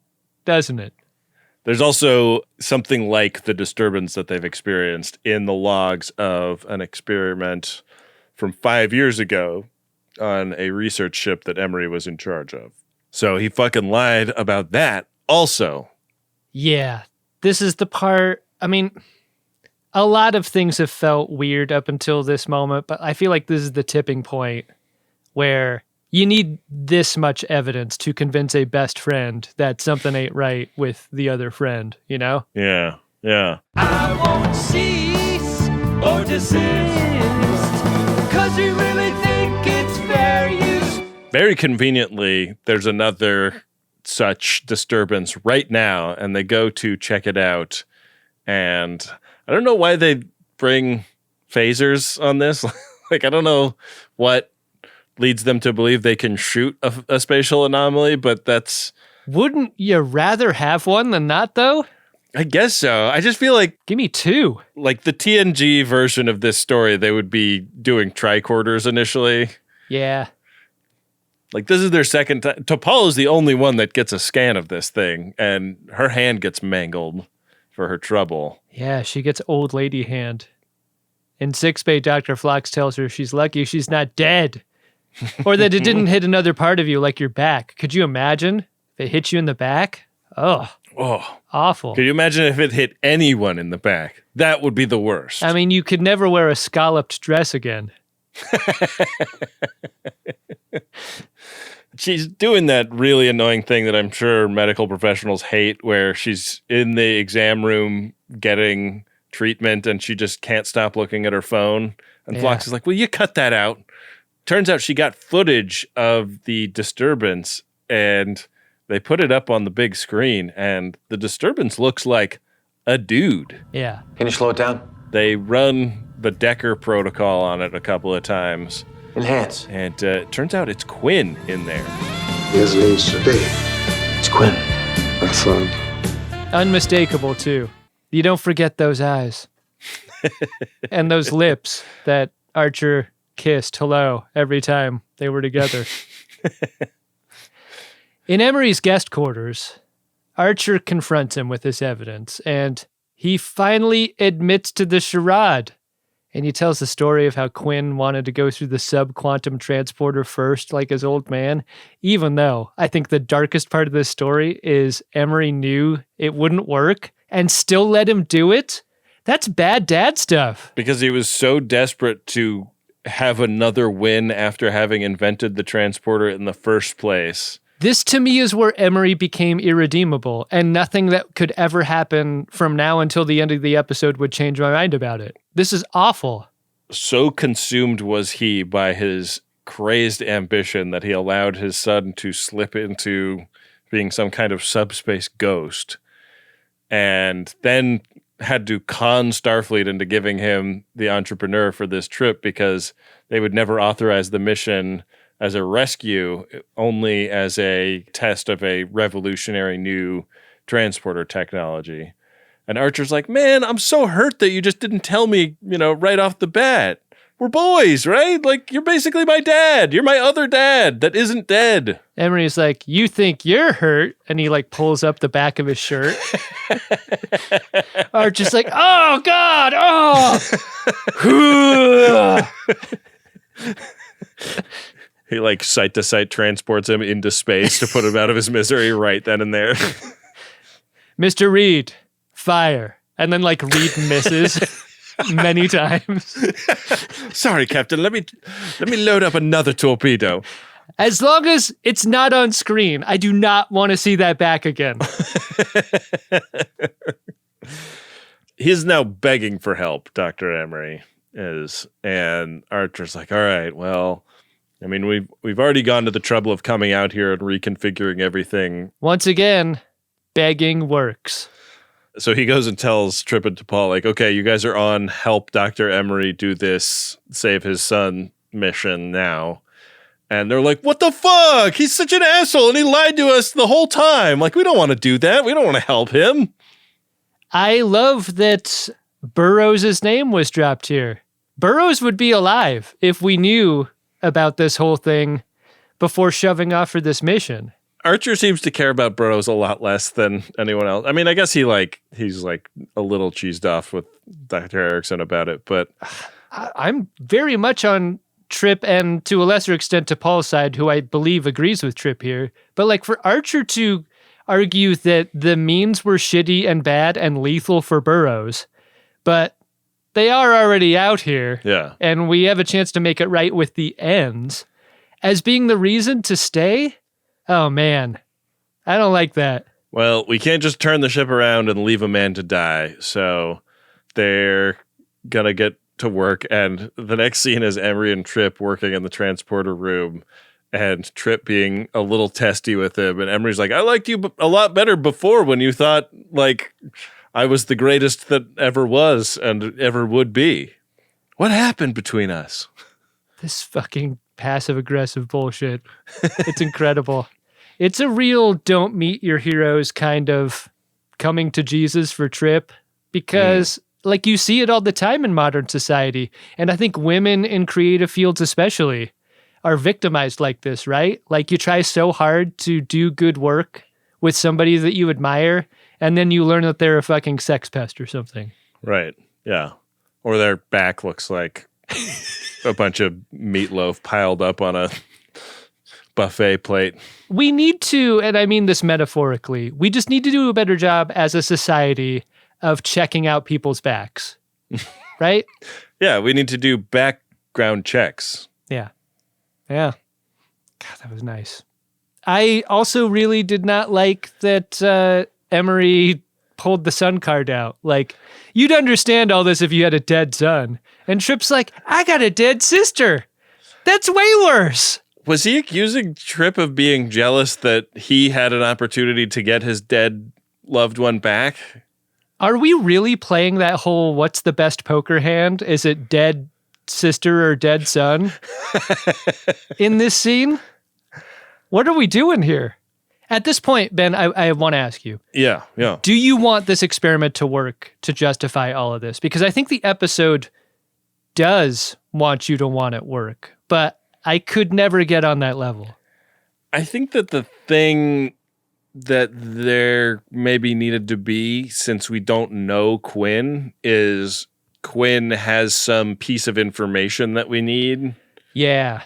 doesn't it? There's also something like the disturbance that they've experienced in the logs of an experiment from 5 years ago on a research ship that Emory was in charge of. So he fucking lied about that also. Yeah, this is the part, I mean, a lot of things have felt weird up until this moment, but I feel like this is the tipping point where you need this much evidence to convince a best friend that something ain't right with the other friend, you know? Yeah, yeah. I won't cease or desist, 'cause we really think it's fair use. Very conveniently, there's another such disturbance right now, and they go to check it out. And I don't know why they bring phasers on this. Like, I don't know what leads them to believe they can shoot a spatial anomaly, but that's... Wouldn't you rather have one than not, though? I guess so. I just feel like... Give me two. Like the TNG version of this story, they would be doing tricorders initially. Yeah. Like, this is their second time. T'Pol is the only one that gets a scan of this thing, and her hand gets mangled for her trouble. Yeah, she gets old lady hand. In sickbay, Dr. Phlox tells her she's lucky she's not dead. Or that it didn't hit another part of you like your back. Could you imagine if it hit you in the back? Oh, awful. Could you imagine if it hit anyone in the back? That would be the worst. I mean, you could never wear a scalloped dress again. She's doing that really annoying thing that I'm sure medical professionals hate, where she's in the exam room getting treatment and she just can't stop looking at her phone. And Phlox is like, will you cut that out? Turns out she got footage of the disturbance and they put it up on the big screen, and the disturbance looks like a dude. Yeah. Can you slow it down? They run the Decker protocol on it a couple of times. Enhance. And it turns out it's Quinn in there. His name's today. It's Quinn. Excellent. Unmistakable, too. You don't forget those eyes. And those lips that Archer kissed hello every time they were together. In Emory's guest quarters, Archer confronts him with this evidence, and he finally admits to the charade. And he tells the story of how Quinn wanted to go through the sub-quantum transporter first, like his old man, even though I think the darkest part of this story is Emory knew it wouldn't work and still let him do it. That's bad dad stuff. Because he was so desperate to have another win after having invented the transporter in the first place. This, to me, is where Emory became irredeemable, and nothing that could ever happen from now until the end of the episode would change my mind about it. This is awful. So consumed was he by his crazed ambition that he allowed his son to slip into being some kind of subspace ghost, and then had to con Starfleet into giving him the entrepreneur for this trip because they would never authorize the mission as a rescue, only as a test of a revolutionary new transporter technology. And Archer's like, man, I'm so hurt that you just didn't tell me, right off the bat. we're boys, right? Like, you're basically my dad. You're my other dad that isn't dead. Emery's like, you think you're hurt? And he like pulls up the back of his shirt. Archer's like, oh God, oh. He like site to site transports him into space to put him out of his misery right then and there. Mr. Reed, fire. And then like Reed misses many times. Sorry, Captain. Let me load up another torpedo. As long as it's not on screen, I do not want to see that back again. He's now begging for help, Dr. Emory is. And Archer's like, all right, well, I mean, we've already gone to the trouble of coming out here and reconfiguring everything. Once again, begging works. So he goes and tells Trip and T'Pol, like, okay, you guys are on help Dr. Emory do this save his son mission now. And they're like, what the fuck? He's such an asshole and he lied to us the whole time. Like, we don't want to do that. We don't want to help him. I love that Burrows' name was dropped here. Burrows would be alive if we knew about this whole thing before shoving off for this mission. Archer seems to care about Burrows a lot less than anyone else. I mean, I guess he's like a little cheesed off with Dr. Erickson about it, but I'm very much on Trip and to a lesser extent to Paul's side, who I believe agrees with Trip here. But like for Archer to argue that the means were shitty and bad and lethal for Burrows, but they are already out here. Yeah. And we have a chance to make it right with the ends as being the reason to stay. Oh man, I don't like that. Well, we can't just turn the ship around and leave a man to die. So they're gonna get to work, and the next scene is Emory and Trip working in the transporter room, and Trip being a little testy with him, and Emory's like, I liked you a lot better before when you thought, like, I was the greatest that ever was and ever would be. What happened between us? This fucking passive-aggressive bullshit. It's incredible. It's a real don't meet your heroes kind of coming to Jesus for Trip, because like you see it all the time in modern society. And I think women in creative fields especially are victimized like this, right? Like you try so hard to do good work with somebody that you admire, and then you learn that they're a fucking sex pest or something. Right. Yeah. Or their back looks like a bunch of meatloaf piled up on a buffet plate. We need to, and I mean this metaphorically, we just need to do a better job as a society of checking out people's backs, right? Yeah, we need to do background checks. Yeah. Yeah. God, that was nice. I also really did not like that Emory pulled the son card out. Like, you'd understand all this if you had a dead son. And Trip's like, I got a dead sister. That's way worse. Was he accusing Trip of being jealous that he had an opportunity to get his dead loved one back? Are we really playing that whole what's the best poker hand? Is it dead sister or dead son in this scene? What are we doing here? At this point, Ben, I want to ask you. Yeah. Do you want this experiment to work to justify all of this? Because I think the episode does want you to want it work, but I could never get on that level. I think that the thing that there maybe needed to be, since we don't know Quinn, is Quinn has some piece of information that we need. Yeah.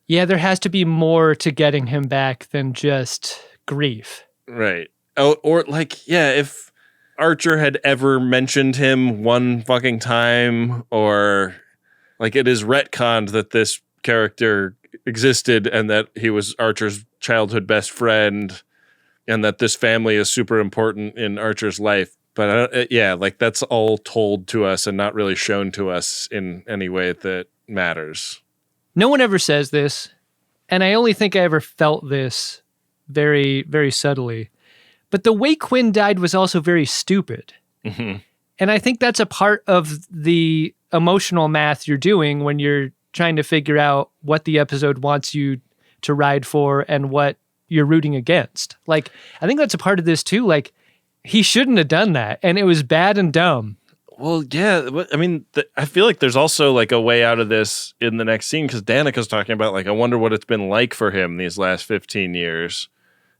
Yeah, there has to be more to getting him back than just grief. Right. Oh, or like, yeah, if Archer had ever mentioned him one fucking time, or like it is retconned that this character existed and that he was Archer's childhood best friend and that this family is super important in Archer's life. But yeah, like that's all told to us and not really shown to us in any way that matters. No one ever says this, and I only think I ever felt this very, very subtly. But the way Quinn died was also very stupid. Mm-hmm. And I think that's a part of the emotional math you're doing when you're trying to figure out what the episode wants you to ride for and what you're rooting against. Like, I think that's a part of this too. Like, he shouldn't have done that, and it was bad and dumb. Well, yeah. I mean, I feel like there's also like a way out of this in the next scene because Danica's talking about like, I wonder what it's been like for him these last 15 years.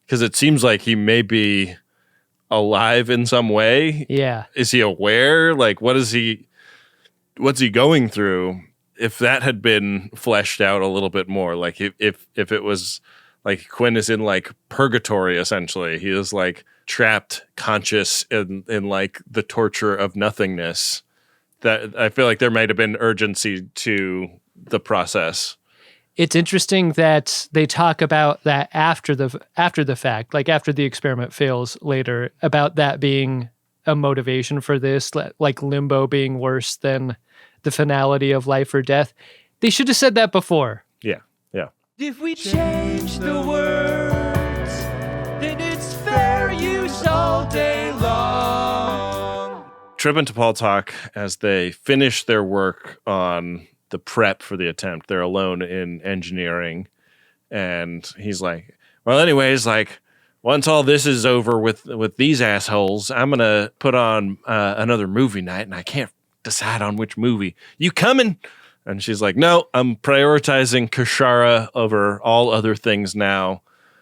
Because it seems like he may be alive in some way. Yeah. Is he aware? Like, what's he going through? If that had been fleshed out a little bit more, like if it was like Quinn is in like purgatory, essentially, he is like trapped conscious in like the torture of nothingness, that I feel like there might have been urgency to the process. It's interesting that they talk about that after the fact, like after the experiment fails later, about that being a motivation for this, like limbo being worse than the finality of life or death. They should have said that before. Yeah. If we change the words, then it's fair use all day long. Trip and T'Pol talk as they finish their work on the prep for the attempt. They're alone in engineering. And he's like, well, anyways, like, once all this is over with these assholes, I'm going to put on another movie night, and I can't decide on which movie. You coming? And she's like, no, I'm prioritizing Kashara over all other things now.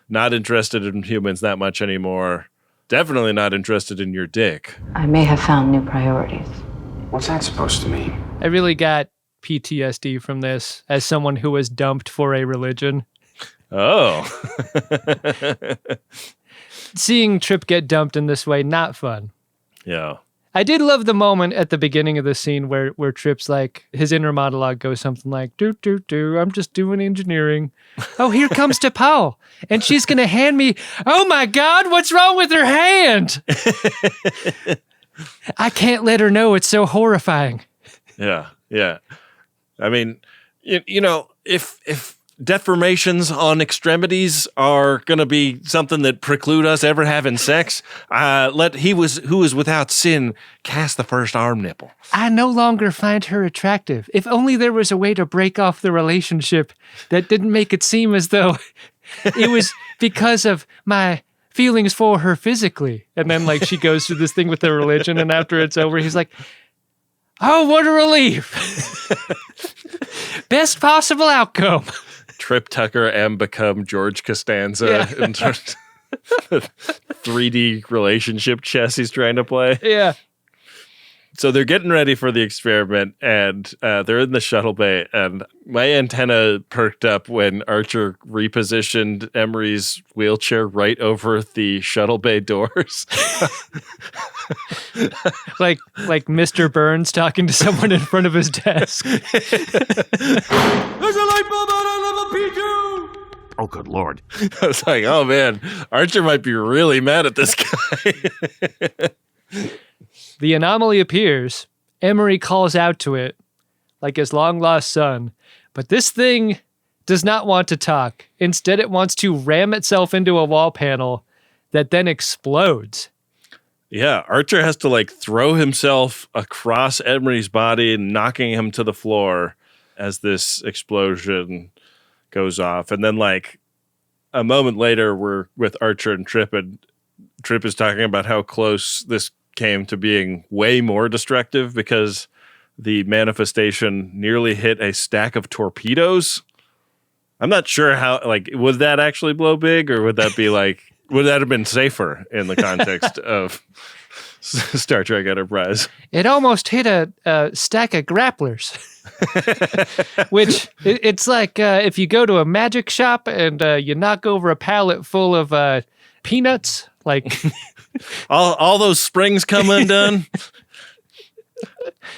Not interested in humans that much anymore. Definitely not interested in your dick. I may have found new priorities. What's that supposed to mean? I really got PTSD from this as someone who was dumped for a religion. Oh. Seeing Trip get dumped in this way, not fun. Yeah. I did love the moment at the beginning of the scene where Trip's like, his inner monologue goes something like, I'm just doing engineering. Oh, here comes T'Pol, and she's going to hand me, oh my God, what's wrong with her hand? I can't let her know, it's so horrifying. Yeah. I mean, you know, if deformations on extremities are going to be something that preclude us ever having sex, let who is without sin cast the first arm nipple. I no longer find her attractive. If only there was a way to break off the relationship that didn't make it seem as though it was because of my feelings for her physically. And then like she goes through this thing with the religion, and after it's over, he's like, oh, what a relief. Best possible outcome. Trip Tucker and become George Costanza in terms of 3D relationship chess he's trying to play. Yeah. So they're getting ready for the experiment, and they're in the shuttle bay, and my antenna perked up when Archer repositioned Emory's wheelchair right over the shuttle bay doors. like Mr. Burns talking to someone in front of his desk. There's a light bulb out on level P2! Oh, good Lord. I was like, oh man, Archer might be really mad at this guy. The anomaly appears. Emory calls out to it like his long-lost son. But this thing does not want to talk. Instead, it wants to ram itself into a wall panel that then explodes. Yeah, Archer has to like throw himself across Emory's body, knocking him to the floor as this explosion goes off. And then like a moment later, we're with Archer and Trip is talking about how close this came to being way more destructive because the manifestation nearly hit a stack of torpedoes. I'm not sure how, like, would that actually blow big, or would that be like, would that have been safer in the context of Star Trek Enterprise? It almost hit a stack of grapplers. Which, it's like if you go to a magic shop and you knock over a pallet full of peanuts, like... all those springs come undone.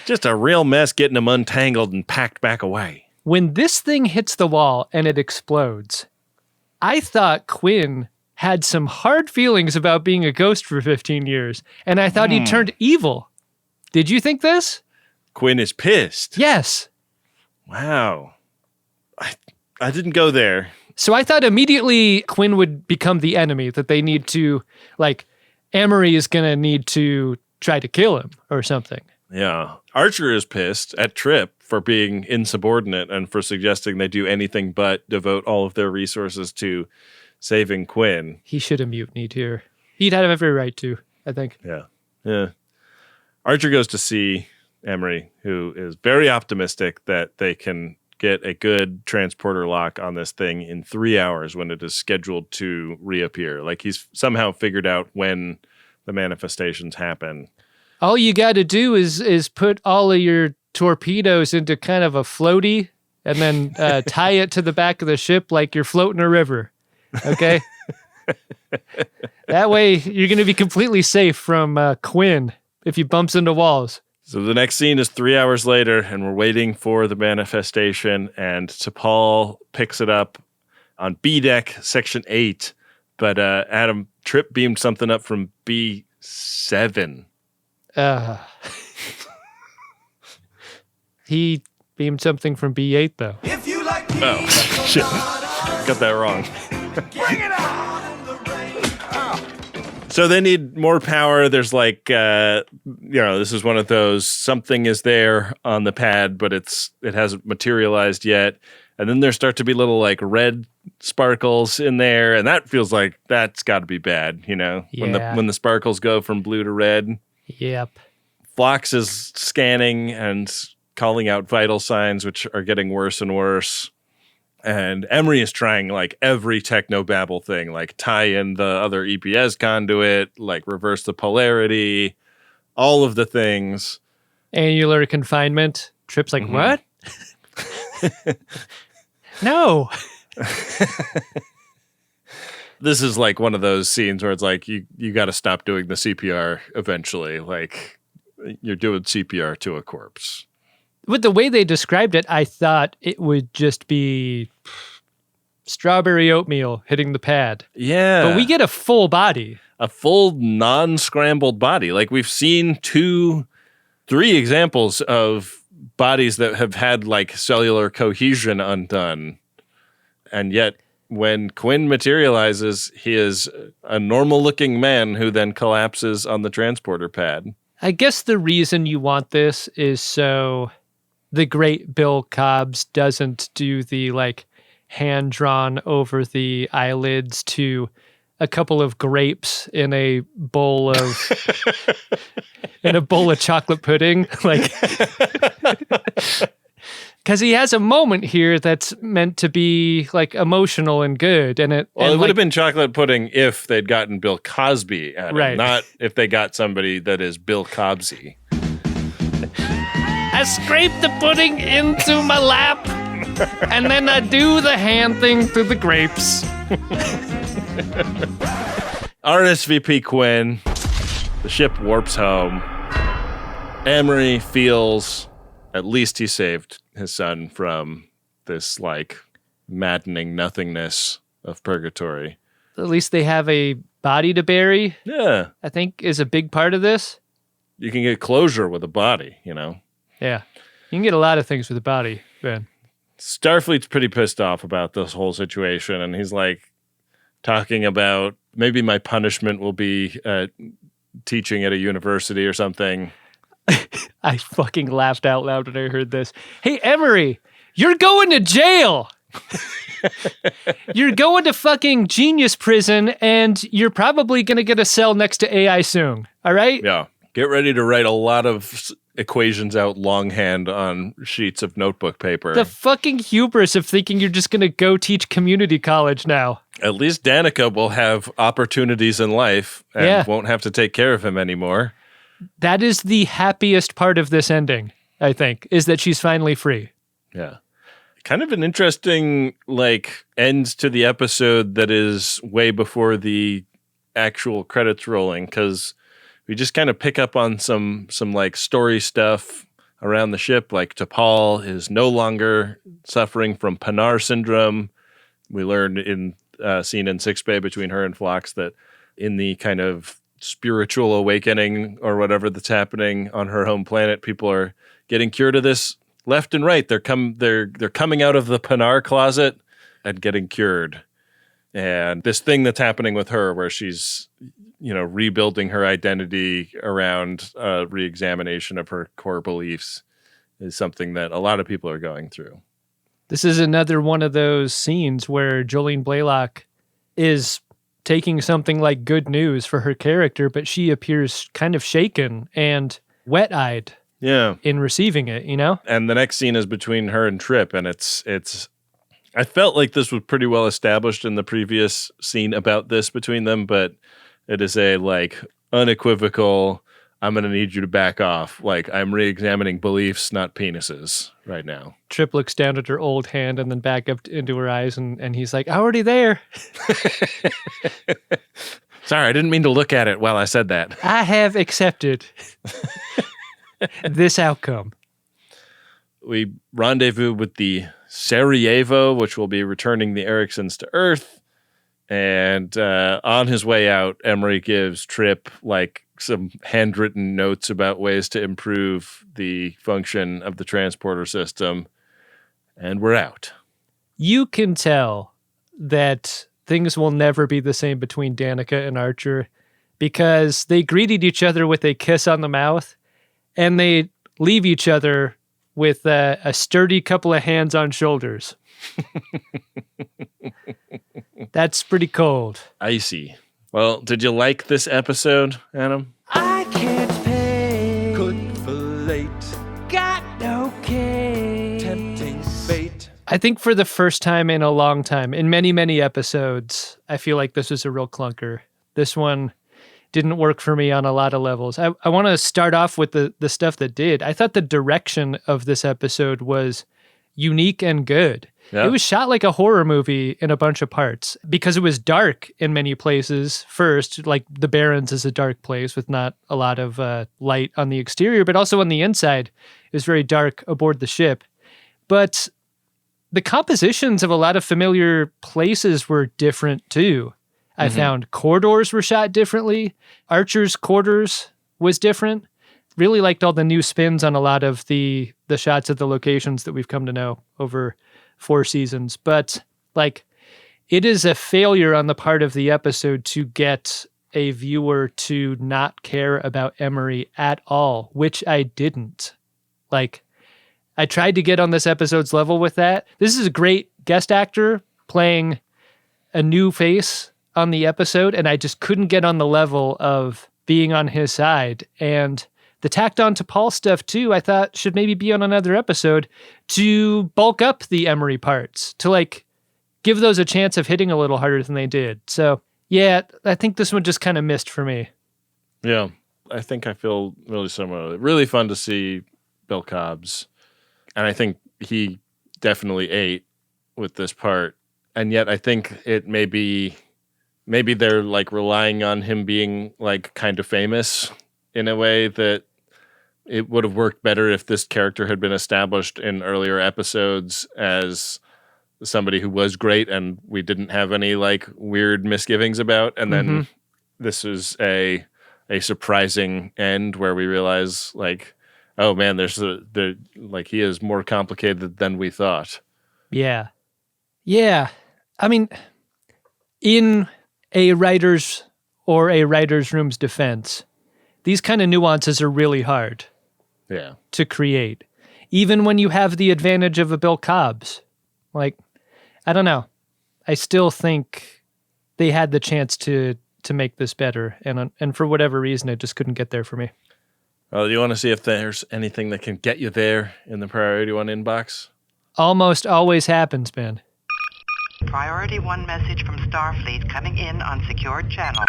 Just a real mess getting them untangled and packed back away. When this thing hits the wall and it explodes, I thought Quinn had some hard feelings about being a ghost for 15 years, and I thought he turned evil. Did you think this? Quinn is pissed. Yes. Wow. I didn't go there. So I thought immediately Quinn would become the enemy, that they need to, like, Emory is going to need to try to kill him or something. Yeah. Archer is pissed at Trip for being insubordinate and for suggesting they do anything but devote all of their resources to saving Quinn. He should have mutinied here. He'd have every right to, I think. Yeah. Archer goes to see Emory, who is very optimistic that they can get a good transporter lock on this thing in 3 hours when it is scheduled to reappear. Like he's somehow figured out when the manifestations happen. All you got to do is put all of your torpedoes into kind of a floaty and then tie it to the back of the ship like you're floating a river. Okay? That way you're going to be completely safe from Quinn if he bumps into walls. So the next scene is 3 hours later, and we're waiting for the manifestation, and T'Pol picks it up on B deck, section 8, but Adam trip beamed something up from B7. He beamed something from B8, though. Oh, shit. Got that wrong. So they need more power. There's like, this is one of those, something is there on the pad, but it hasn't materialized yet. And then there start to be little like red sparkles in there. And that feels like that's got to be bad, Yeah. when the sparkles go from blue to red. Yep. Phlox is scanning and calling out vital signs, which are getting worse and worse. And Emory is trying like every technobabble thing, like tie in the other EPS conduit, like reverse the polarity, all of the things. Annular confinement. Trip's like, what? No. This is like one of those scenes where it's like you got to stop doing the CPR eventually. Like you're doing CPR to a corpse. With the way they described it, I thought it would just be strawberry oatmeal hitting the pad. Yeah. But we get a full body. A full non-scrambled body. Like we've seen 3 examples of bodies that have had like cellular cohesion undone. And yet when Quinn materializes, he is a normal looking man who then collapses on the transporter pad. I guess the reason you want this is so the great Bill Cobbs doesn't do the like hand drawn over the eyelids to a couple of grapes in a bowl of chocolate pudding, like because he has a moment here that's meant to be like emotional and good, and it would have been chocolate pudding if they'd gotten Bill Cosby at Right. it, not if they got somebody that is Bill Cobbsy. I scrape the pudding into my lap, and then I do the hand thing through the grapes. RSVP Quinn. The ship warps home. Emory feels at least he saved his son from this like maddening nothingness of purgatory. At least they have a body to bury, Yeah. I think is a big part of this. You can get closure with a body, Yeah. You can get a lot of things with a body, Ben. Starfleet's pretty pissed off about this whole situation, and he's like talking about maybe my punishment will be teaching at a university or something. I fucking laughed out loud when I heard this. Hey, Emory, you're going to jail. You're going to fucking genius prison, and you're probably going to get a cell next to AI soon. All right? Yeah. Get ready to write a lot of equations out longhand on sheets of notebook paper. The fucking hubris of thinking you're just going to go teach community college now. At least Danica will have opportunities in life and won't have to take care of him anymore. That is the happiest part of this ending, I think, is that she's finally free. Yeah. Kind of an interesting, like, end to the episode that is way before the actual credits rolling, because we just kind of pick up on some like story stuff around the ship. Like T'Pol is no longer suffering from Panar syndrome. We learned in scene in Sickbay between her and Phlox that in the kind of spiritual awakening or whatever that's happening on her home planet, people are getting cured of this left and right. They're coming out of the Panar closet and getting cured. And this thing that's happening with her where she's, rebuilding her identity around re-examination of her core beliefs is something that a lot of people are going through. This is another one of those scenes where Jolene Blalock is taking something like good news for her character, but she appears kind of shaken. And wet-eyed Yeah. in receiving it, you know? And the next scene is between her and Trip, and it's I felt like this was pretty well established in the previous scene about this between them, but it is a like unequivocal, I'm going to need you to back off. Like, I'm re-examining beliefs, not penises right now. Trip looks down at her old hand and then back up into her eyes, and he's like, already there. Sorry, I didn't mean to look at it while I said that. I have accepted this outcome. We rendezvous with the Sarajevo, which will be returning the Ericksons to Earth. And on his way out, Emory gives Trip like some handwritten notes about ways to improve the function of the transporter system. And we're out. You can tell that things will never be the same between Danica and Archer because they greeted each other with a kiss on the mouth and they leave each other with a sturdy couple of hands on shoulders. That's pretty cold. Icy. Well, did you like this episode, Adam? I can't pay. Good for late, Got no case. tempting fate. I think for the first time in a long time, in many, many episodes, I feel like this was a real clunker. This one didn't work for me on a lot of levels. I want to start off with the stuff that did. I thought the direction of this episode was unique and good. Yeah. It was shot like a horror movie in a bunch of parts because it was dark in many places. First, like the Barrens is a dark place with not a lot of light on the exterior, but also on the inside it was very dark aboard the ship. But the compositions of a lot of familiar places were different too. I found corridors were shot differently. Archer's quarters was different. Really liked all the new spins on a lot of the shots of the locations that we've come to know over 4 seasons. But like, it is a failure on the part of the episode to get a viewer to not care about Emory at all, which I didn't. Like, I tried to get on this episode's level with that. This is a great guest actor playing a new face on the episode, and I just couldn't get on the level of being on his side. And the tacked on to Paul stuff too, I thought should maybe be on another episode to bulk up the Emory parts, to like give those a chance of hitting a little harder than they did. So yeah, I think this one just kind of missed for me. Yeah, I think I feel really similar. Really fun to see Bill Cobbs. And I think he definitely ate with this part. And yet I think it maybe they're like relying on him being like kind of famous in a way that it would have worked better if this character had been established in earlier episodes as somebody who was great and we didn't have any like weird misgivings about. And then this is a surprising end where we realize like, oh man, like he is more complicated than we thought. Yeah. Yeah. I mean, in a writer's room's defense, these kind of nuances are really hard to create. Even when you have the advantage of a Bill Cobbs. Like, I don't know. I still think they had the chance to make this better. And for whatever reason, it just couldn't get there for me. Well, do you want to see if there's anything that can get you there in the Priority 1 inbox? Almost always happens, man. Priority 1 message from Starfleet coming in on secured channel.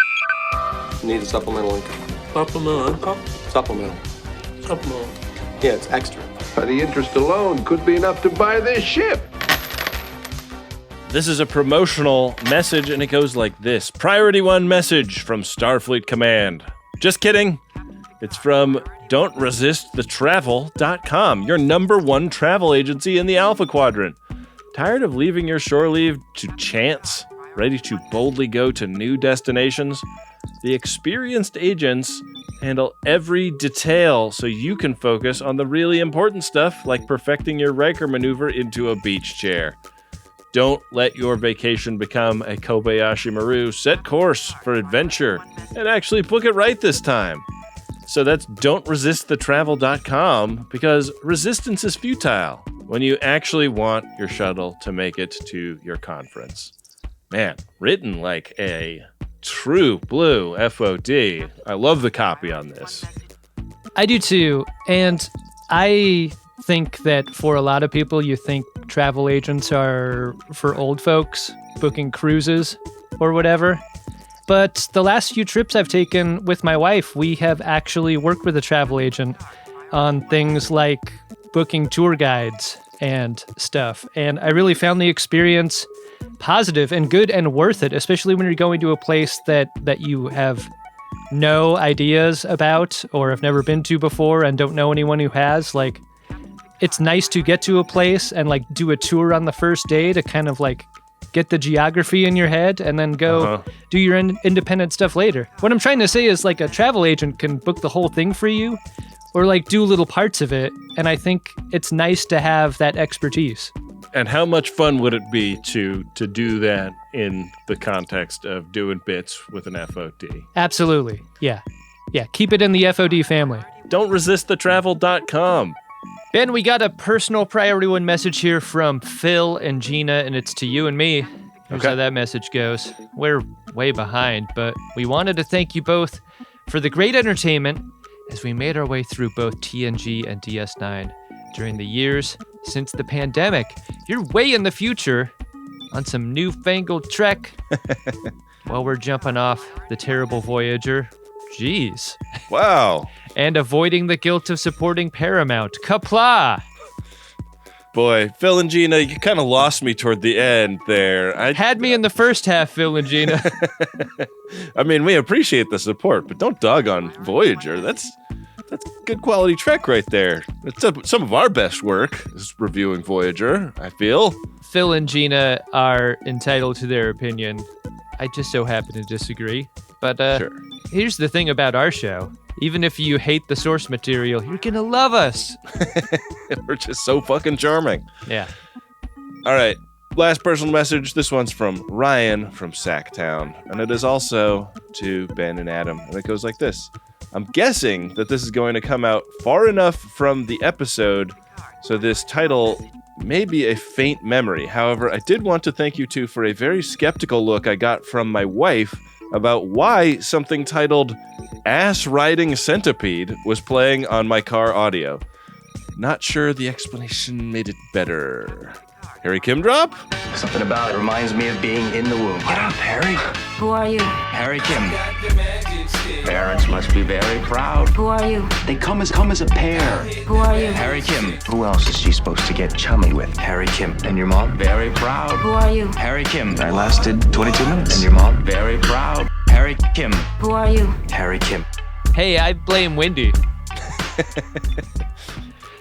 Need a supplemental income. Supplemental income? Supplemental. Supplemental. Yeah, it's extra. The interest alone could be enough to buy this ship. This is a promotional message, and it goes like this. Priority 1 message from Starfleet Command. Just kidding. It's from Don'tResistTheTravel.com, your #1 travel agency in the Alpha Quadrant. Tired of leaving your shore leave to chance? Ready to boldly go to new destinations? The experienced agents handle every detail so you can focus on the really important stuff like perfecting your Riker maneuver into a beach chair. Don't let your vacation become a Kobayashi Maru. Set course for adventure and actually book it right this time. So that's Don'tResistTheTravel.com because resistance is futile when you actually want your shuttle to make it to your conference. Man, written like a true blue FOD. I love the copy on this. I do too. And I think that for a lot of people, you think travel agents are for old folks booking cruises or whatever. But the last few trips I've taken with my wife, we have actually worked with a travel agent on things like booking tour guides and stuff. And I really found the experience positive and good and worth it, especially when you're going to a place that you have no ideas about or have never been to before and don't know anyone who has. Like, it's nice to get to a place and like do a tour on the first day to kind of like get the geography in your head and then go do your independent stuff later. What I'm trying to say is like a travel agent can book the whole thing for you or like do little parts of it. And I think it's nice to have that expertise. And how much fun would it be to do that in the context of doing bits with an FOD? Absolutely. Yeah. Yeah. Keep it in the FOD family. Don't resist the travel.com. Ben, we got a personal priority one message here from Phil and Gina, and it's to you and me. Here's how that message goes. We're way behind, but we wanted to thank you both for the great entertainment as we made our way through both TNG and DS9 during the years since the pandemic. You're way in the future on some newfangled Trek while we're jumping off the terrible Voyager. Jeez. Wow. And avoiding the guilt of supporting Paramount. Kapla! Boy, Phil and Gina, you kind of lost me toward the end there. Had me in the first half, Phil and Gina. I mean, we appreciate the support, but don't dog on Voyager. That's good quality Trek right there. It's some of our best work is reviewing Voyager, I feel. Phil and Gina are entitled to their opinion. I just so happen to disagree. But sure. Here's the thing about our show. Even if you hate the source material, you're gonna love us. We're just so fucking charming. Yeah. All right. Last personal message. This one's from Ryan from Sacktown. And it is also to Ben and Adam. And it goes like this. I'm guessing that this is going to come out far enough from the episode so this title may be a faint memory. However, I did want to thank you two for a very skeptical look I got from my wife about why something titled Ass Riding Centipede was playing on my car audio. Not sure the explanation made it better. Harry Kim drop? Something about it reminds me of being in the womb. Get up, Harry. Who are you? Harry Kim. Parents must be very proud. Who are you? They come as a pair. Who are you? Harry Kim. Who else is she supposed to get chummy with? Harry Kim. And your mom? Very proud. Who are you? Harry Kim. I lasted 22 minutes. And your mom? Very proud. Harry Kim. Who are you? Harry Kim. Hey, I blame Wendy.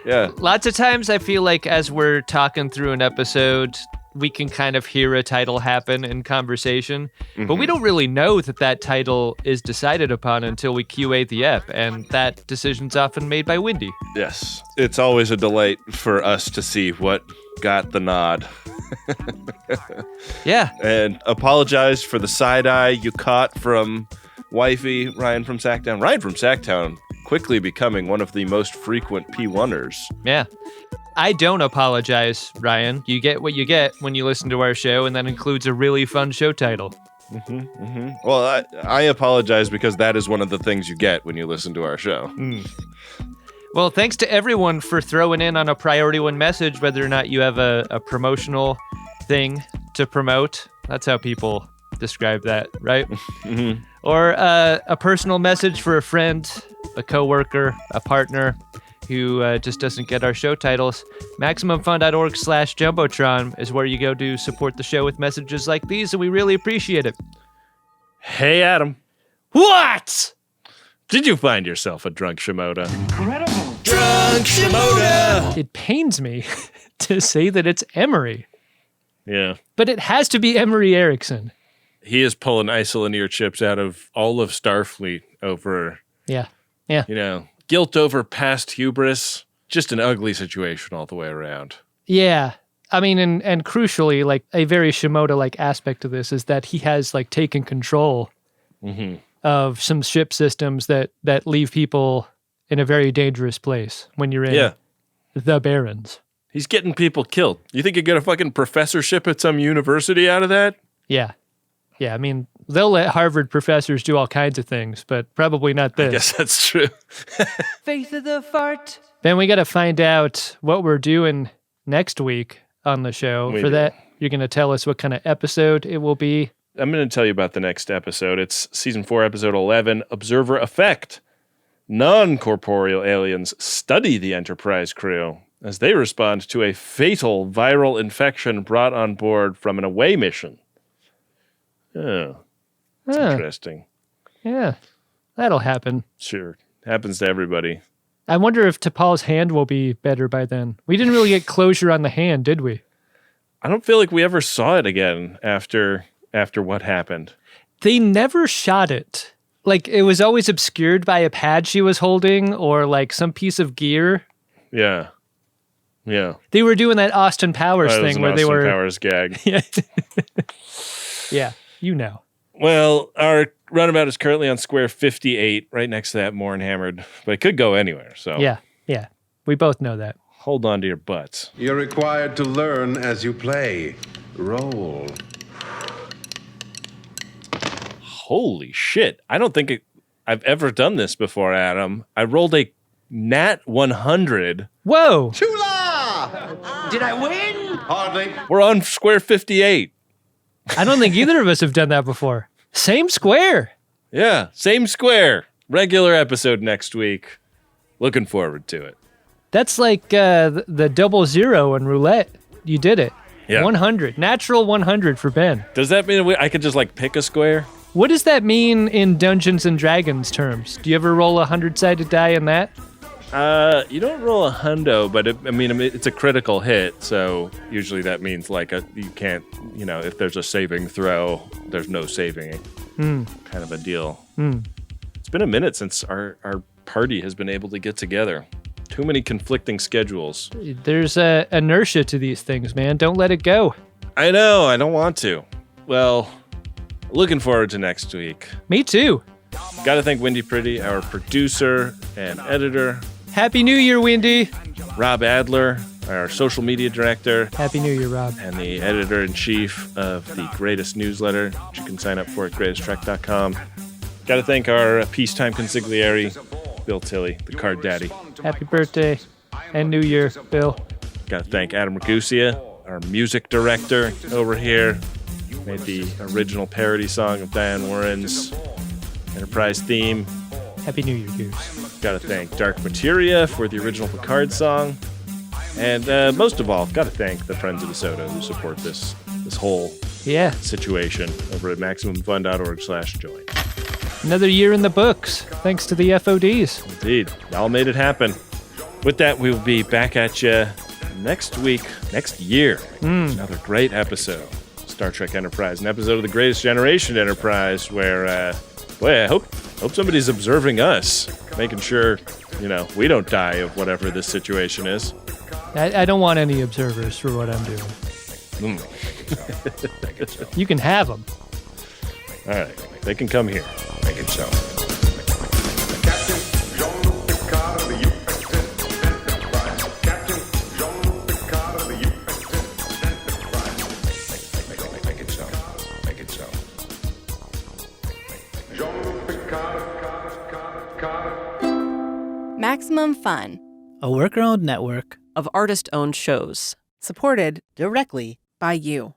Yeah. Lots of times I feel like as we're talking through an episode, we can kind of hear a title happen in conversation, but we don't really know that title is decided upon until we QA the ep, and that decision's often made by Wendy. Yes. It's always a delight for us to see what got the nod. Yeah. And apologize for the side eye you caught from wifey Ryan from Sacktown. Ryan from Sacktown quickly becoming one of the most frequent P1ers. Yeah. I don't apologize, Ryan. You get what you get when you listen to our show, and that includes a really fun show title. Well, I apologize because that is one of the things you get when you listen to our show. Well, thanks to everyone for throwing in on a priority one message, whether or not you have a promotional thing to promote. That's how people describe that, right? Or a personal message for a friend, a coworker, a partner who just doesn't get our show titles. MaximumFun.org/Jumbotron is where you go to support the show with messages like these, and we really appreciate it. Hey, Adam. What? Did you find yourself a drunk Shimoda? Incredible. Drunk Shimoda. It pains me to say that it's Emory, Yeah. but it has to be Emory Erickson. He is pulling isolinear chips out of all of Starfleet over, Yeah. guilt over past hubris. Just an ugly situation all the way around. Yeah. I mean, and crucially, like a very Shimoda-like aspect of this is that he has like taken control of some ship systems that leave people in a very dangerous place when you're in the Barrens. He's getting people killed. You think you get a fucking professorship at some university out of that? Yeah. Yeah, I mean, They'll let Harvard professors do all kinds of things, but probably not this. I guess that's true. Face of the fart. Ben, we got to find out what we're doing next week on the show. We For do. that, you're going to tell us what kind of episode it will be. I'm going to tell you about the next episode. It's season 4, episode 11, Observer Effect. Non-corporeal aliens study the Enterprise crew as they respond to a fatal viral infection brought on board from an away mission. Oh, that's interesting. Yeah, that'll happen. Sure. Happens to everybody. I wonder if T'Pol's hand will be better by then. We didn't really get closure on the hand, did we? I don't feel like we ever saw it again after what happened. They never shot it. Like, it was always obscured by a pad she was holding or, like, some piece of gear. Yeah. Yeah. They were doing that Austin Powers That was thing an where they Austin were... Powers gag. Yeah. Yeah, you know. Well, our runabout is currently on square 58, right next to that More and Hammered, but it could go anywhere, so Yeah. We both know that. hold on to your butts. You're required to learn as you play. Roll. Holy shit. I don't think I've ever done this before, Adam. I rolled a nat 100. Whoa! Chula! Did I win? Hardly. We're on square 58. I don't think either of us have done that before. Same square. Yeah, same square. Regular episode next week. Looking forward to it. That's like the 00 in roulette. You did it. Yeah. 100. Natural 100 for Ben. Does that mean I could just like pick a square? What does that mean in Dungeons and Dragons terms? Do you ever roll a 100-sided die in that? You don't roll a hundo, but it's a critical hit, so usually that means like you can't, if there's a saving throw, there's no saving it. Kind of a deal. It's been a minute since our party has been able to get together. Too many conflicting schedules. There's inertia to these things, man. Don't let it go. I know, I don't want to. Well, looking forward to next week. Me too. Gotta thank Wendy Pretty, our producer and editor. Happy New Year, Wendy. Rob Adler, our social media director. Happy New Year, Rob. And the editor-in-chief of the Greatest Newsletter, which you can sign up for at greatesttrek.com. Got to thank our peacetime consigliere, Bill Tilley, the card daddy. Happy birthday and New Year, Bill. Got to thank Adam Ragusia, our music director over here. Made the original parody song of Diane Warren's Enterprise theme. Happy New Year, Goose. Got to thank Dark Materia for the original Picard song. And most of all, got to thank the Friends of DeSoto who support this whole situation over at MaximumFun.org/join. Another year in the books, thanks to the FODs. Indeed. Y'all made it happen. With that, we will be back at you next week, next year. Another great episode. Star Trek Enterprise, an episode of the Greatest Generation Enterprise where, I hope somebody's observing us, making sure, we don't die of whatever this situation is. I don't want any observers for what I'm doing. You can have them. All right. They can come here. Make it so. Maximum Fun, a worker-owned network of artist-owned shows. Supported directly by you.